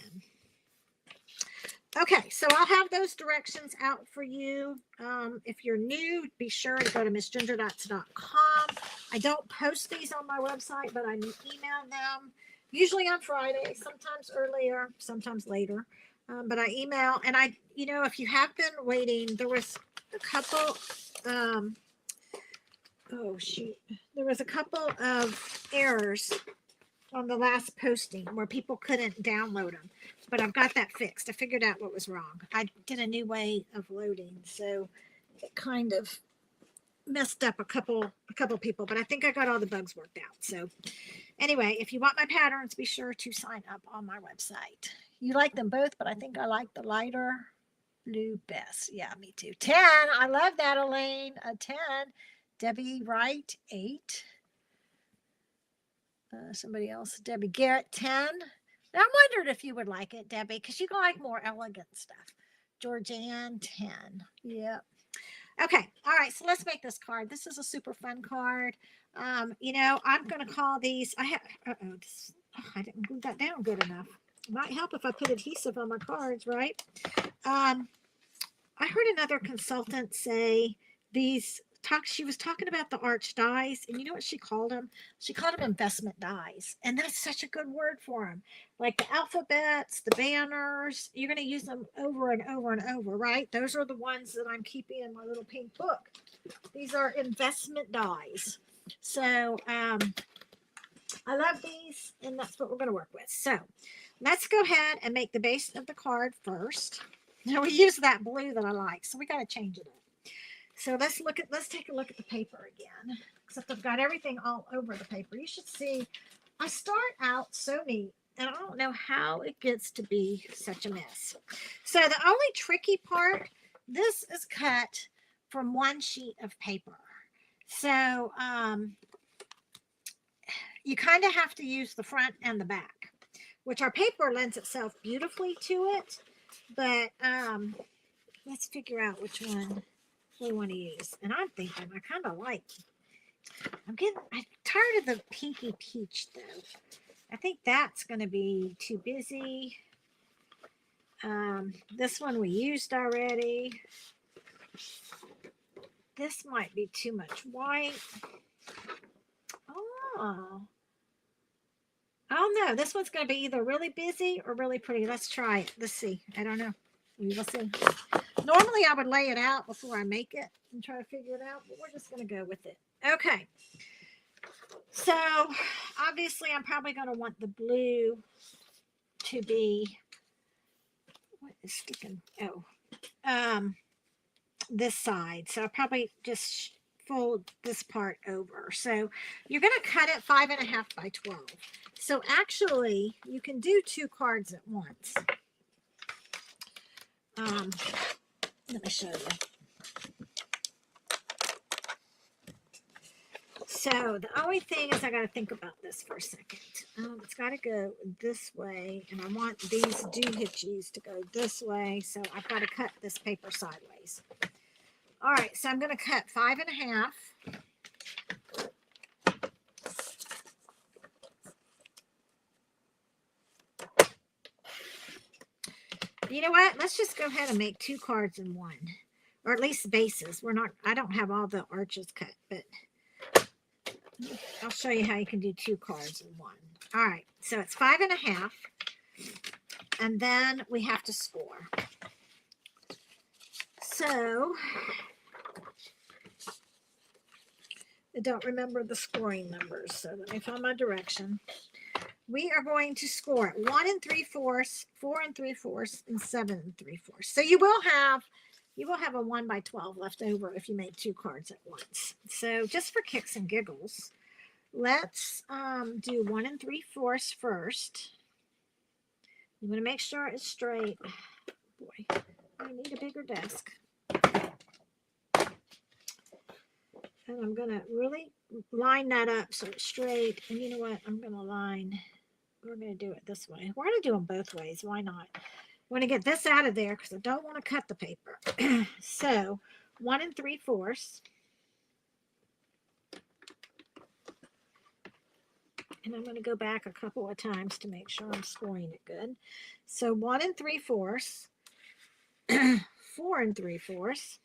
Okay, so I'll have those directions out for you. If you're new, be sure to go to missgingerdots.com. I don't post these on my website, but I email them, usually on Friday, sometimes earlier, sometimes later. But I email, and if you have been waiting, there was a couple, there was a couple of errors on the last posting where people couldn't download them, but I've got that fixed. I figured out what was wrong. I did a new way of loading, so it kind of messed up a couple people, but I think I got all the bugs worked out. So anyway, if you want my patterns, be sure to sign up on my website. You like them both, but I think I like the lighter blue best. Yeah, me too. 10. I love that, Elaine. A 10. Debbie Wright, 8. Somebody else, Debbie Garrett, 10. I wondered if you would like it, Debbie, because you like more elegant stuff. Georgianne, 10. Yep. Okay. All right. So let's make this card. This is a super fun card. I'm going to call these. I didn't glue that down good enough. It might help if I put adhesive on my cards, right? I heard another consultant say she was talking about the arch dies, and you know what she called them? She called them investment dies, and that's such a good word for them. Like the alphabets, the banners, you're going to use them over and over and over, right? Those are the ones that I'm keeping in my little pink book. These are investment dies. So I love these, and that's what we're going to work with. So let's go ahead and make the base of the card first. Now we use that blue that I like, so we got to change it up. So let's take a look at the paper again, except I've got everything all over the paper. You should see, I start out so neat, and I don't know how it gets to be such a mess. So the only tricky part, this is cut from 1 sheet of paper. So, you kind of have to use the front and the back, which our paper lends itself beautifully to it. But let's figure out which one we want to use. And I'm thinking I kind of like, I'm tired of the pinky peach though. I think that's going to be too busy. This one we used already. This might be too much white. Oh. Oh no, this one's going to be either really busy or really pretty. Let's try it. Let's see. I don't know. We will see. Normally I would lay it out before I make it and try to figure it out, but we're just going to go with it. Okay. So obviously I'm probably going to want the blue to be, what is sticking? Oh, this side. So I'll probably just fold this part over. So you're going to cut it 5.5 by 12. So actually you can do 2 cards at once. Let me show you. So the only thing is I got to think about this for a second. It's got to go this way, and I want these doohickeys to go this way, so I've got to cut this paper sideways. All right, so I'm going to cut 5.5. You know what? Let's just go ahead and make 2 cards in one, or at least bases. I don't have all the arches cut, but I'll show you how you can do 2 cards in one. All right, so it's 5.5, and then we have to score. So I don't remember the scoring numbers, so let me find my direction. We are going to score at 1 3/4, 4 3/4, and 7 3/4. So you will have a 1 by 12 left over if you make 2 cards at once. So just for kicks and giggles, let's do 1 3/4 first. You want to make sure it's straight. Boy, I need a bigger desk. And I'm going to really line that up so it's straight. And you know what? We're going to do it this way. We're going to do them both ways. Why not? I want to get this out of there because I don't want to cut the paper. So 1 3/4. And I'm going to go back a couple of times to make sure I'm scoring it good. So 1 3/4, 4 3/4,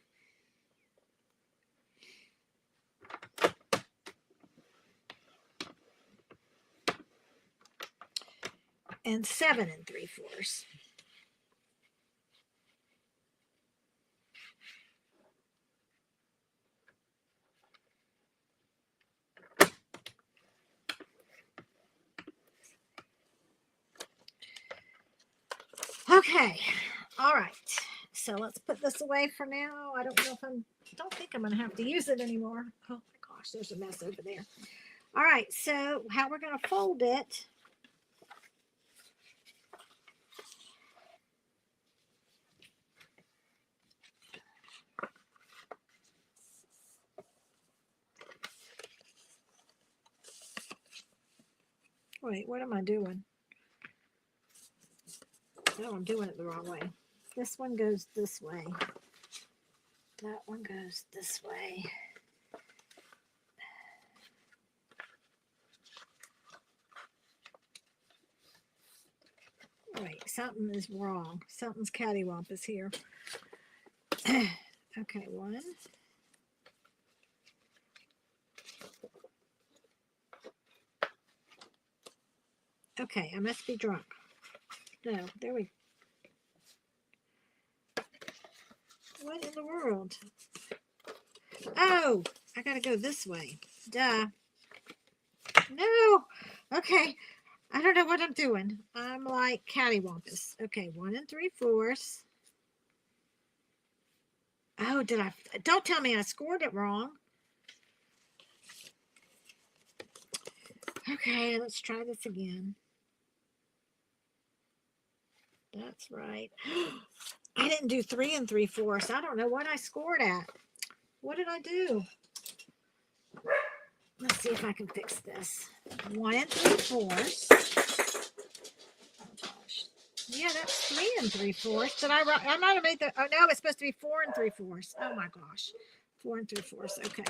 and 7 3/4. Okay, all right. So let's put this away for now. I don't think I'm going to have to use it anymore. Oh my gosh, there's a mess over there. All right, so how we're going to fold it. Wait, what am I doing? No, I'm doing it the wrong way. This one goes this way. That one goes this way. Wait, something is wrong. Something's cattywampus here. Okay, 1. Okay, I must be drunk. No, there we go. What in the world? Oh, I gotta go this way. Duh. No. Okay. I don't know what I'm doing. I'm like cattywampus. Okay, 1 3/4. Oh, don't tell me I scored it wrong. Okay, let's try this again. That's right. I didn't do 3 3/4. I don't know what I scored at. What did I do? Let's see if I can fix this. 1 3/4. Oh gosh. Yeah, that's 3 3/4. Did I write? I might have made the. Oh no, it's supposed to be 4 3/4. Oh my gosh. 4 3/4. Okay.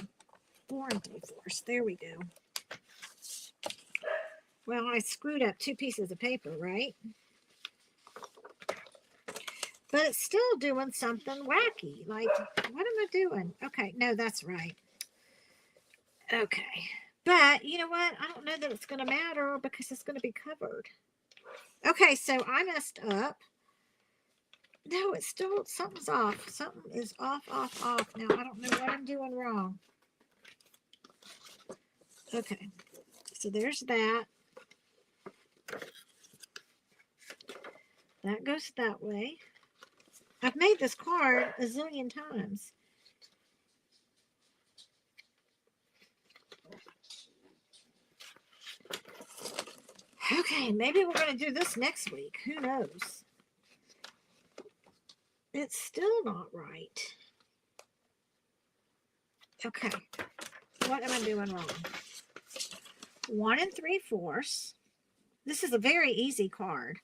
4 3/4. There we go. Well, I screwed up 2 pieces of paper, right? But it's still doing something wacky. Like, what am I doing? Okay, no, that's right. Okay. But you know what? I don't know that it's going to matter because it's going to be covered. Okay, so I messed up. No, it's still, something's off. Something is off. Now, I don't know what I'm doing wrong. Okay, so there's that. That goes that way. I've made this card a zillion times. Okay, maybe we're going to do this next week. Who knows? It's still not right. Okay, what am I doing wrong? 1 3/4. This is a very easy card.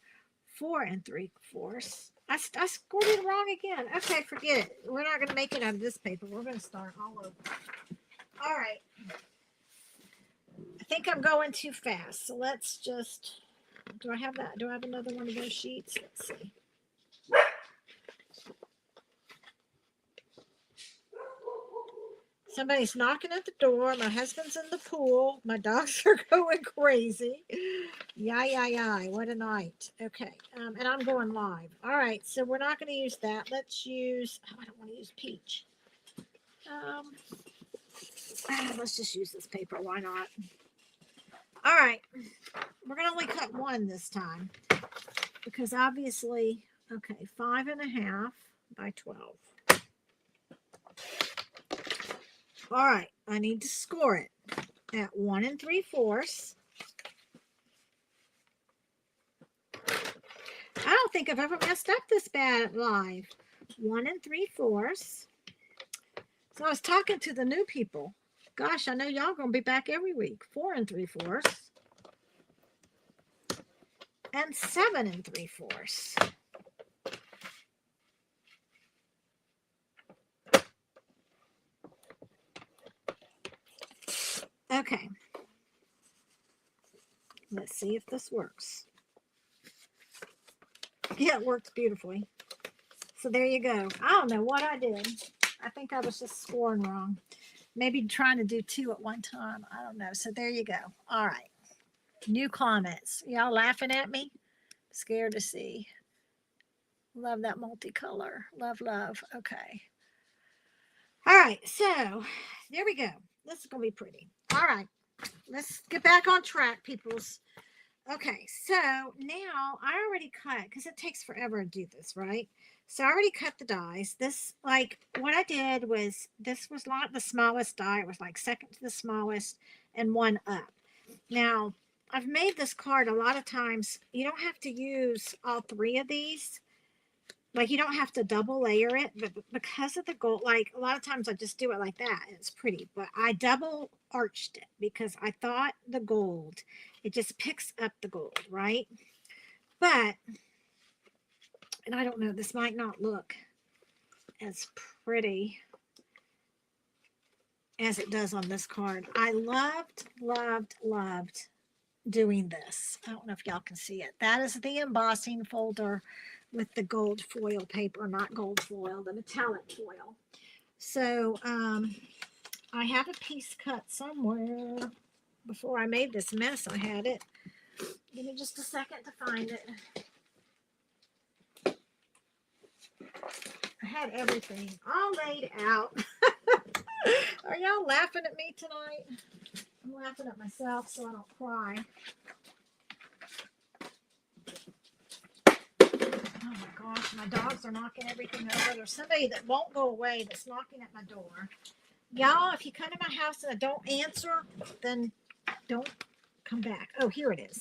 4 3/4. I scored it wrong again. Okay, forget it. We're not going to make it out of this paper. We're going to start all over. All right. I think I'm going too fast. So let's just, do I have that? Do I have another one of those sheets? Let's see. Somebody's knocking at the door. My husband's in the pool. My dogs are going crazy. Yeah. What a night. Okay. And I'm going live. All right. So we're not going to use that. Let's use, I don't want to use peach. Let's just use this paper. Why not? All right. We're going to only cut one this time because obviously, okay, 5.5 by 12. All right, I need to score it at 1 3/4. I don't think I've ever messed up this bad live. 1 3/4. So I was talking to the new people. Gosh, I know y'all gonna be back every week. 4 3/4. And 7 3/4. Okay. Let's see if this works. Yeah, it worked beautifully. So there you go. I don't know what I did. I think I was just scoring wrong. Maybe trying to do 2 at one time. I don't know. So there you go. All right. New comments. Y'all laughing at me? Scared to see. Love that multicolor. Love. Okay. All right. So there we go. This is going to be pretty. All right. Let's get back on track, peoples. Okay, so now I already cut, because it takes forever to do this, right? So I already cut the dies. This, like, what I did was, this was not the smallest die. It was like second to the smallest and one up. Now, I've made this card a lot of times. You don't have to use all 3 of these. Like, you don't have to double layer it, but because of the gold, like, a lot of times I just do it like that, and it's pretty. But I double arched it because I thought the gold, it just picks up the gold, right? But, and I don't know, this might not look as pretty as it does on this card. I loved doing this. I don't know if y'all can see it. That is the embossing folder with the gold foil paper, not gold foil, the metallic foil. So I have a piece cut somewhere. Before I made this mess, I had it. Give me just a second to find it. I had everything all laid out. Are y'all laughing at me tonight? I'm laughing at myself so I don't cry. Oh my gosh, my dogs are knocking everything over. There's somebody that won't go away that's knocking at my door. Y'all, if you come to my house and I don't answer, then don't come back. Oh, here it is.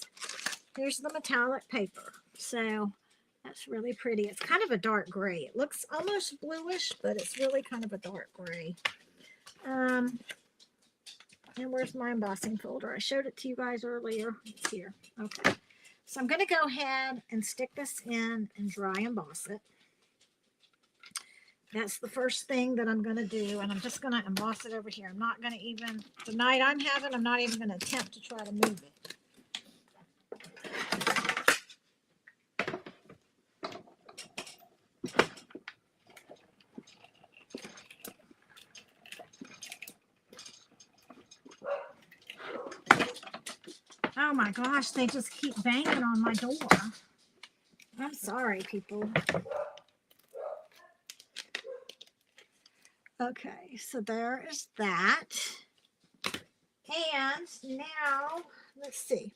Here's the metallic paper. So that's really pretty. It's kind of a dark gray. It looks almost bluish, but it's really kind of a dark gray. And where's my embossing folder? I showed it to you guys earlier. It's here. Okay. So I'm going to go ahead and stick this in and dry emboss it. That's the first thing that I'm going to do. And I'm just going to emboss it over here. I'm not going to even, the night I'm having, I'm not even going to attempt to try to move it. Oh my gosh, they just keep banging on my door. I'm sorry, people. Okay, so there is that. And now, let's see.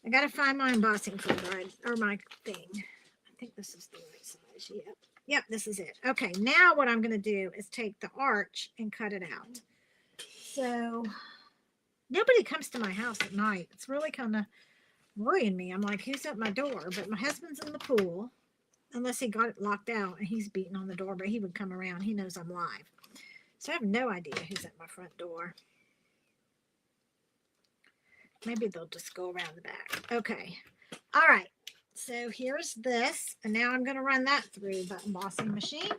I got to find my embossing folder, or my thing. I think this is the right size. Yep. Yep, this is it. Okay, now what I'm going to do is take the arch and cut it out. So nobody comes to my house at night. It's really kind of worrying me. I'm like, who's at my door? But my husband's in the pool, unless he got it locked out and he's beating on the door, but he would come around. He knows I'm live. So I have no idea who's at my front door. Maybe they'll just go around the back. Okay. All right. So here's this. And now I'm going to run that through the embossing machine.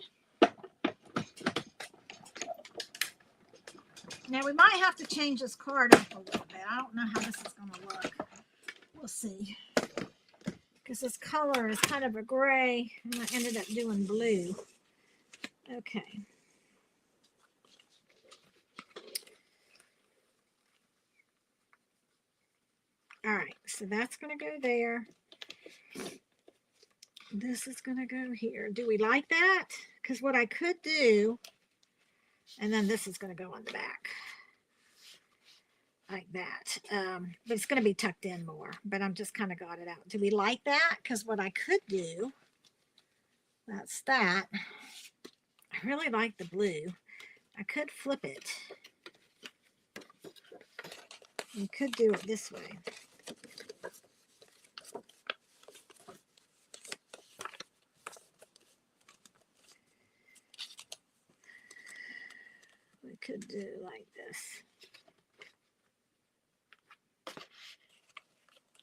Now we might have to change this card up a little bit. I don't know how this is going to look. We'll see. Because this color is kind of a gray. And I ended up doing blue. Okay. All right, so that's going to go there. This is going to go here. Do we like that? Because what I could do, and then this is going to go on the back. Like that. But it's going to be tucked in more, but I'm just kind of got it out. Do we like that? Because what I could do, that's that. I really like the blue. I could flip it. You could do it this way. We could do like this.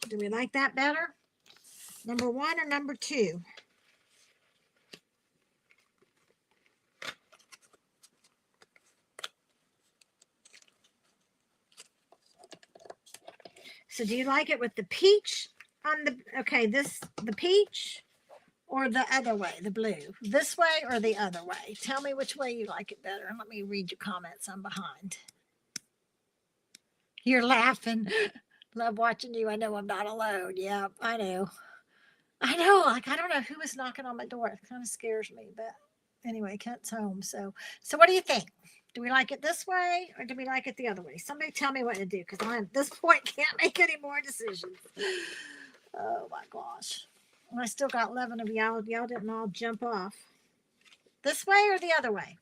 Do we like that better? Number 1 or number 2? So do you like it with the peach on the, okay, the peach or the other way, the blue? This way or the other way? Tell me which way you like it better. Let me read your comments. I'm behind. You're laughing. Love watching you. I know I'm not alone. Yeah, I know. I know. Like, I don't know who is knocking on my door. It kind of scares me. But anyway, Kent's home. So what do you think? Do we like it this way or do we like it the other way? Somebody tell me what to do because I, at this point, can't make any more decisions. Oh, my gosh. I still got 11 of y'all. Y'all didn't all jump off. This way or the other way?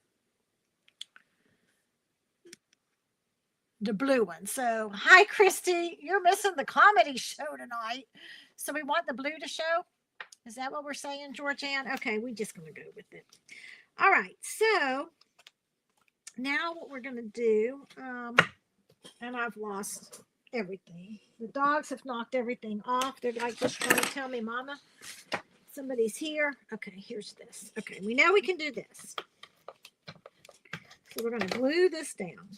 The blue one. So, hi, Christy. You're missing the comedy show tonight. So, we want the blue to show? Is that what we're saying, Georgianne? Okay, we're just going to go with it. All right. So, now what we're going to do, and I've lost everything. The dogs have knocked everything off. They're like just trying to tell me, Mama, somebody's here. Okay, here's this. Okay, we know we can do this. So we're going to glue this down.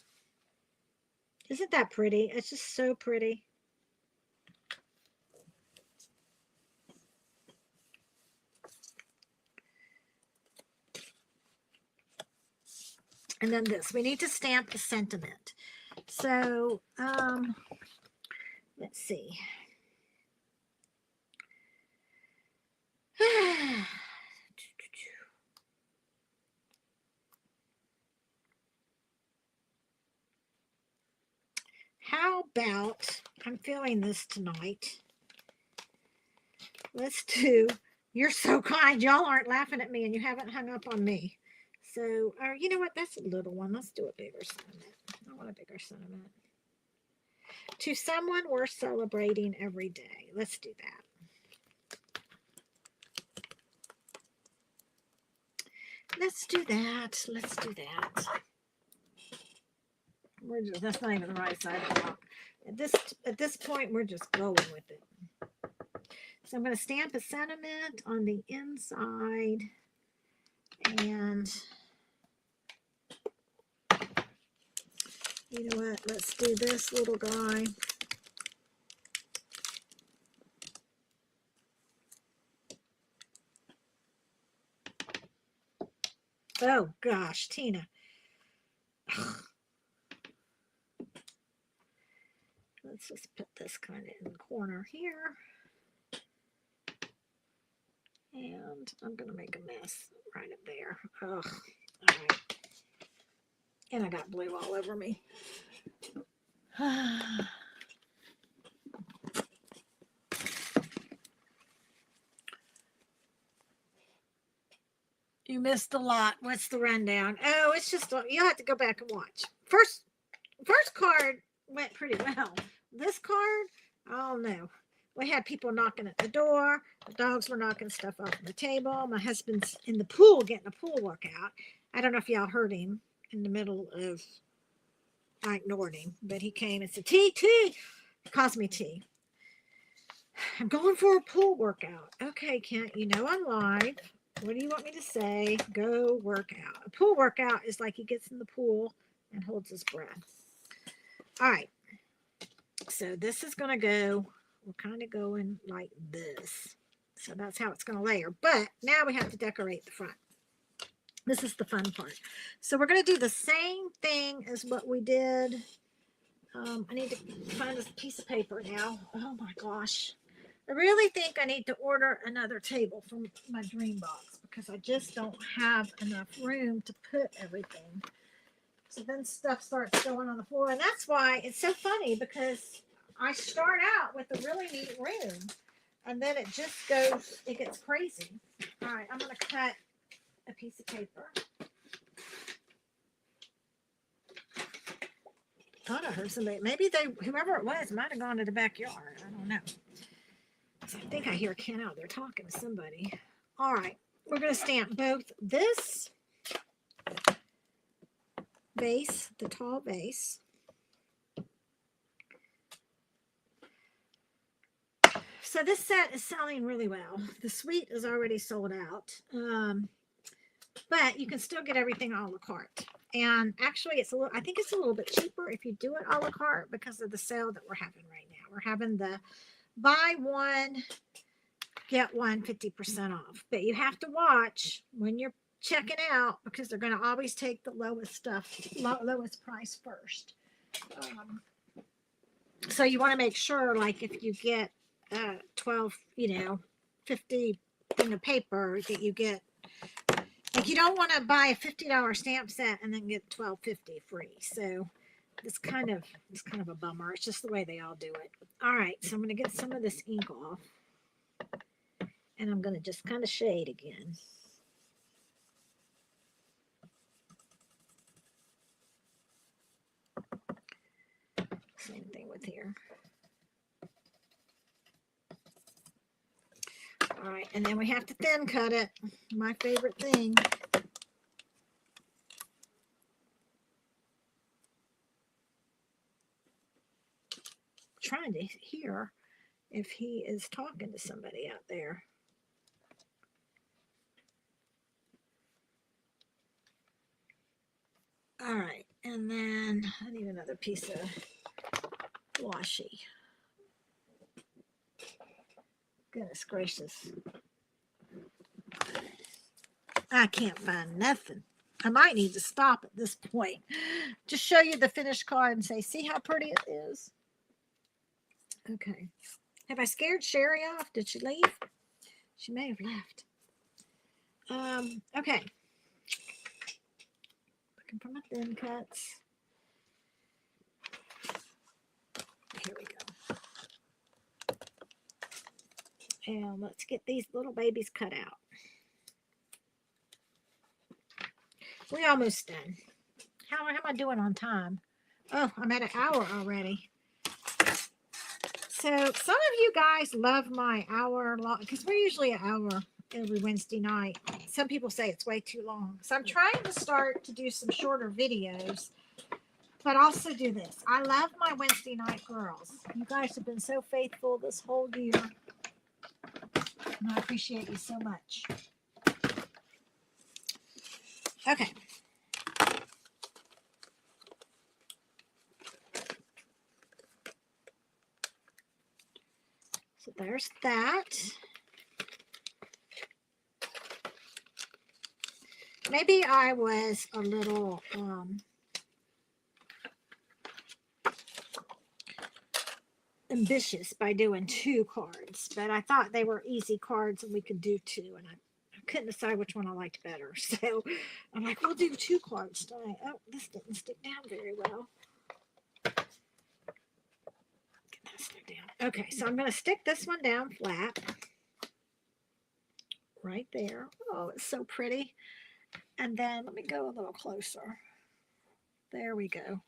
Isn't that pretty? It's just so pretty. And then this, we need to stamp the sentiment. So, let's see. How about, I'm feeling this tonight. Let's do, you're so kind. Y'all aren't laughing at me and you haven't hung up on me. So, or you know what? That's a little one. Let's do a bigger sentiment. I want a bigger sentiment. To someone worth celebrating every day. Let's do that. Let's do that. Let's do that. We're just, that's not even the right side of the rock. At this point, we're just going with it. So I'm going to stamp a sentiment on the inside, and you know what? Let's do this little guy. Oh gosh, Tina. Let's just put this kind of in the corner here. And I'm going to make a mess right up there. Ugh. All right. And I got blue all over me. You missed a lot. What's the rundown? Oh, it's just, you'll have to go back and watch. First card went pretty well. This card, oh no. We had people knocking at the door. The dogs were knocking stuff off the table. My husband's in the pool getting a pool workout. I don't know if y'all heard him in the middle of, I ignored him, but he came and said, T. He calls me T. I'm going for a pool workout. Okay, Kent, you know I'm live. What do you want me to say? Go work out. A pool workout is like he gets in the pool and holds his breath. All right. So this is going to go, we're kind of going like this. So that's how it's going to layer. But now we have to decorate the front. This is the fun part. So we're going to do the same thing as what we did. I need to find this piece of paper now. Oh my gosh. I really think I need to order another table from my dream box because I just don't have enough room to put everything. So then stuff starts going on the floor. And that's why it's so funny, because I start out with a really neat room and then it just goes, it gets crazy. All right, I'm going to cut a piece of paper. Thought I heard somebody, maybe whoever it was might have gone to the backyard. I don't know. I think I hear Ken out there talking to somebody. All right, we're going to stamp both this base, the tall base. So this set is selling really well. The suite is already sold out, but you can still get everything a la carte. And actually, I think it's a little bit cheaper if you do it a la carte because of the sale that we're having right now. We're having the buy one, get one 50% off. But you have to watch when you're checking out because they're going to always take the lowest price first. So you want to make sure, like if you get 12, 50 thing of paper that you get, like you don't want to buy a $50 stamp set and then get $12.50 free. So it's kind of a bummer. It's just the way they all do it. All right, so I'm going to get some of this ink off, and I'm going to just kind of shade again. Same thing with here. All right, and then we have to thin cut it. My favorite thing. Trying to hear if he is talking to somebody out there. All right, and then I need another piece of washi. Goodness gracious. I can't find nothing. I might need to stop at this point. Just show you the finished card and say, see how pretty it is? Okay. Have I scared Sherry off? Did she leave? She may have left. Okay. Looking for my thin cuts. Here we go. And let's get these little babies cut out. We're almost done. How am I doing on time? Oh, I'm at an hour already. So some of you guys love my hour long, because we're usually an hour every Wednesday night. Some people say it's way too long. So I'm trying to start to do some shorter videos. but also do this. I love my Wednesday night girls. You guys have been so faithful this whole year, and I appreciate you so much. Okay. So there's that. Maybe I was a little ambitious by doing 2 cards, but I thought they were easy cards and we could do 2, and I couldn't decide which one I liked better. So I'm like, we'll do 2 cards tonight. Oh, this didn't stick down very well. Get that stick down. Okay, so I'm going to stick this one down flat. Right there. Oh, it's so pretty. And then let me go a little closer. There we go.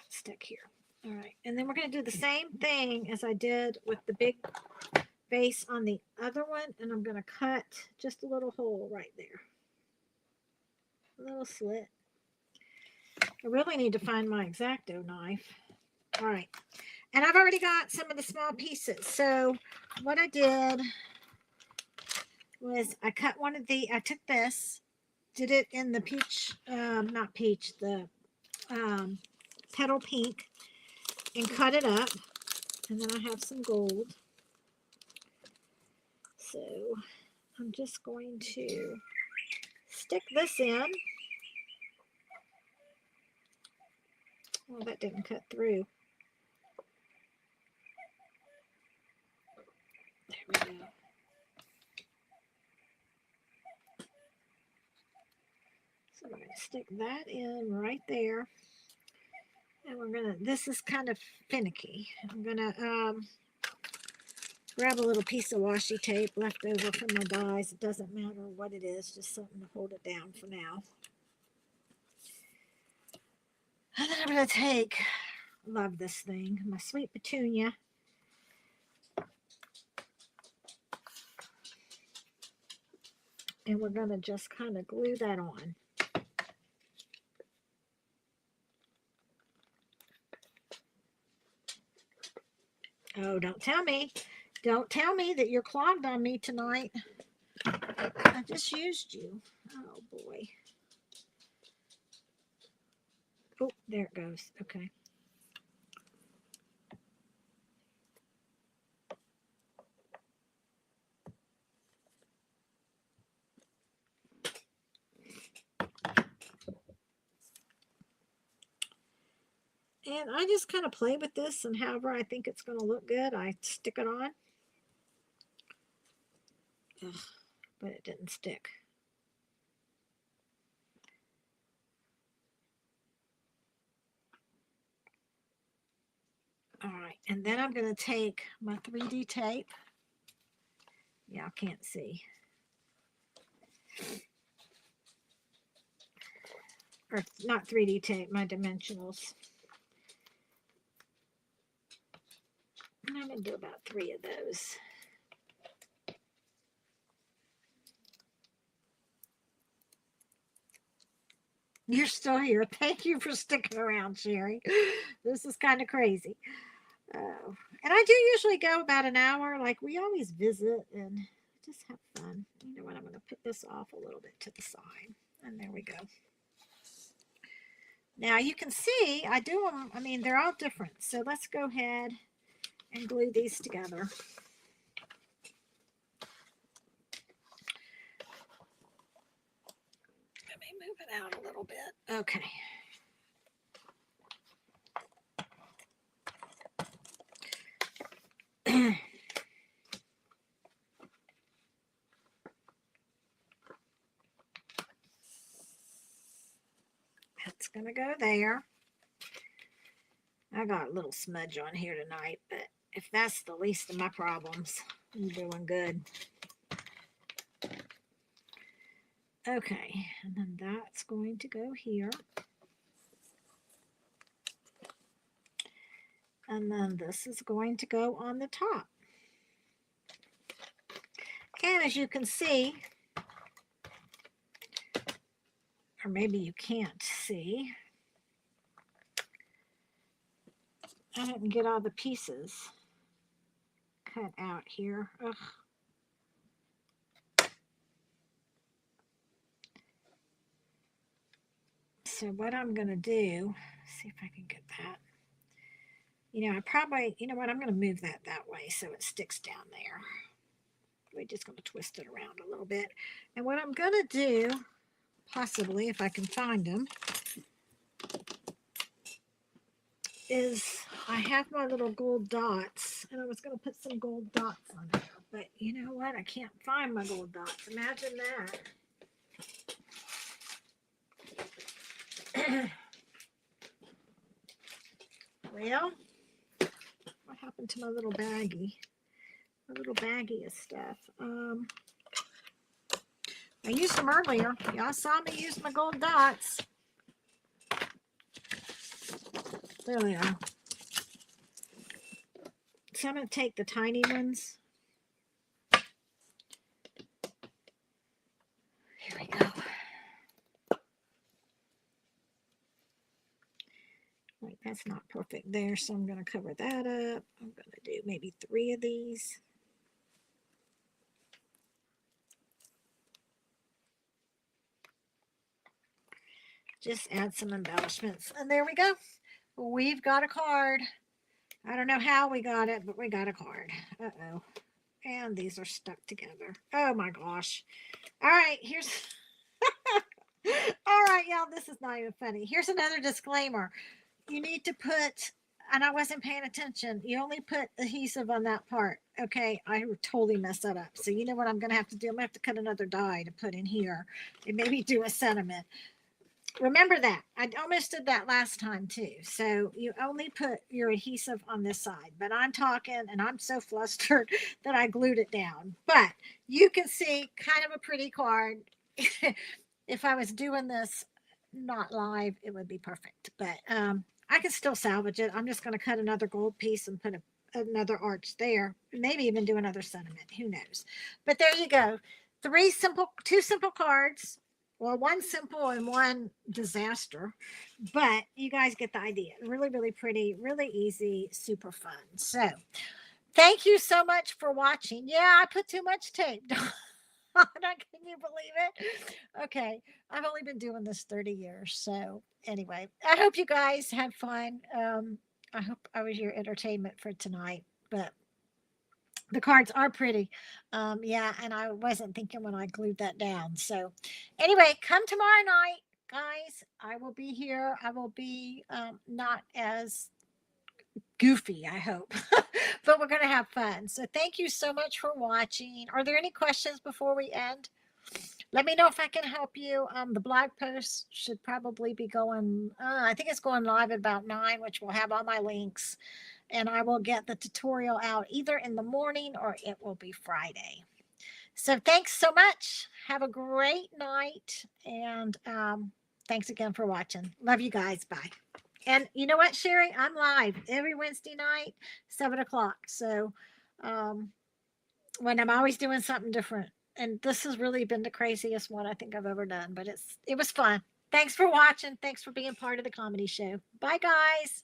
Stick here. All right, and then we're going to do the same thing as I did with the big base on the other one, and I'm going to cut just a little hole right there. A little slit. I really need to find my X-Acto knife. All right, and I've already got some of the small pieces. So what I did was I cut one of the, I took this, did it in the peach, not peach, the petal pink, and cut it up. And then I have some gold. So I'm just going to stick this in. Oh, that didn't cut through. There we go. So we're going to stick that in right there. And we're going to, this is kind of finicky. I'm going to grab a little piece of washi tape left over from my dies. It doesn't matter what it is, just something to hold it down for now. And then I'm going to take, love this thing, my sweet petunia. And we're going to just kind of glue that on. Oh, don't tell me. Don't tell me that you're clogged on me tonight. I just used you. Oh, boy. Oh, there it goes. Okay. And I just kind of play with this, and however I think it's going to look good, I stick it on. Ugh, but it didn't stick. All right, and then I'm going to take my 3D tape. Yeah, I can't see. Or not 3D tape, my dimensionals. And I'm going to do about 3 of those. You're still here. Thank you for sticking around, Sherry. This is kind of crazy. And I do usually go about an hour. Like, we always visit and just have fun. You know what? I'm going to put this off a little bit to the side. And there we go. Now, you can see I do them. I mean, they're all different. So let's go ahead and glue these together. Let me move it out a little bit. Okay. That's going to go there. I got a little smudge on here tonight, but if that's the least of my problems, I'm doing good. Okay, and then that's going to go here. And then this is going to go on the top. And as you can see, I or maybe you can't see. I didn't get all the pieces cut out here. Ugh. So what I'm going to do, see if I can get that. You know, I probably, you know what, I'm going to move that way so it sticks down there. We're just going to twist it around a little bit. And what I'm going to do, possibly, if I can find them, is I have my little gold dots, and I was going to put some gold dots on there. But you know what? I can't find my gold dots. Imagine that. Well, what happened to my little baggie? My little baggie of stuff. I used them earlier. Y'all saw me use my gold dots. There they are. So I'm going to take the tiny ones. Here we go. Right, that's not perfect there, so I'm going to cover that up. I'm going to do maybe 3 of these. Just add some embellishments. And there we go. We've got a card. I don't know how we got it, but we got a card. Uh-oh. And these are stuck together. Oh my gosh. All right, here's... All right, y'all, this is not even funny. Here's another disclaimer. You need to put, and I wasn't paying attention, you only put adhesive on that part. Okay, I totally messed that up. So you know what I'm going to have to do? I'm going to have to cut another die to put in here and maybe do a sentiment. Remember that. I almost did that last time too. So you only put your adhesive on this side, but I'm talking and I'm so flustered that I glued it down. But you can see kind of a pretty card. If I was doing this not live, it would be perfect. But I can still salvage it. I'm just going to cut another gold piece and put another arch there. Maybe even do another sentiment. Who knows? But there you go. 2 simple cards. Well, 1 simple and 1 disaster, but you guys get the idea. Really, really pretty, really easy, super fun. So thank you so much for watching. Yeah, I put too much tape. Can you believe it? Okay, I've only been doing this 30 years. So anyway, I hope you guys had fun. I hope I was your entertainment for tonight, but the cards are pretty. Yeah, and I wasn't thinking when I glued that down. So anyway, come tomorrow night, guys. I will be here. I will be not as goofy, I hope, but we're going to have fun. So thank you so much for watching. Are there any questions before we end? Let me know if I can help you. The blog post should probably be going, I think it's going live at about 9, which will have all my links. And I will get the tutorial out either in the morning or it will be Friday. So thanks so much. Have a great night. And thanks again for watching. Love you guys. Bye. And you know what, Sherry? I'm live every Wednesday night, 7 o'clock. So when I'm always doing something different. And this has really been the craziest one I think I've ever done. But it was fun. Thanks for watching. Thanks for being part of the comedy show. Bye, guys.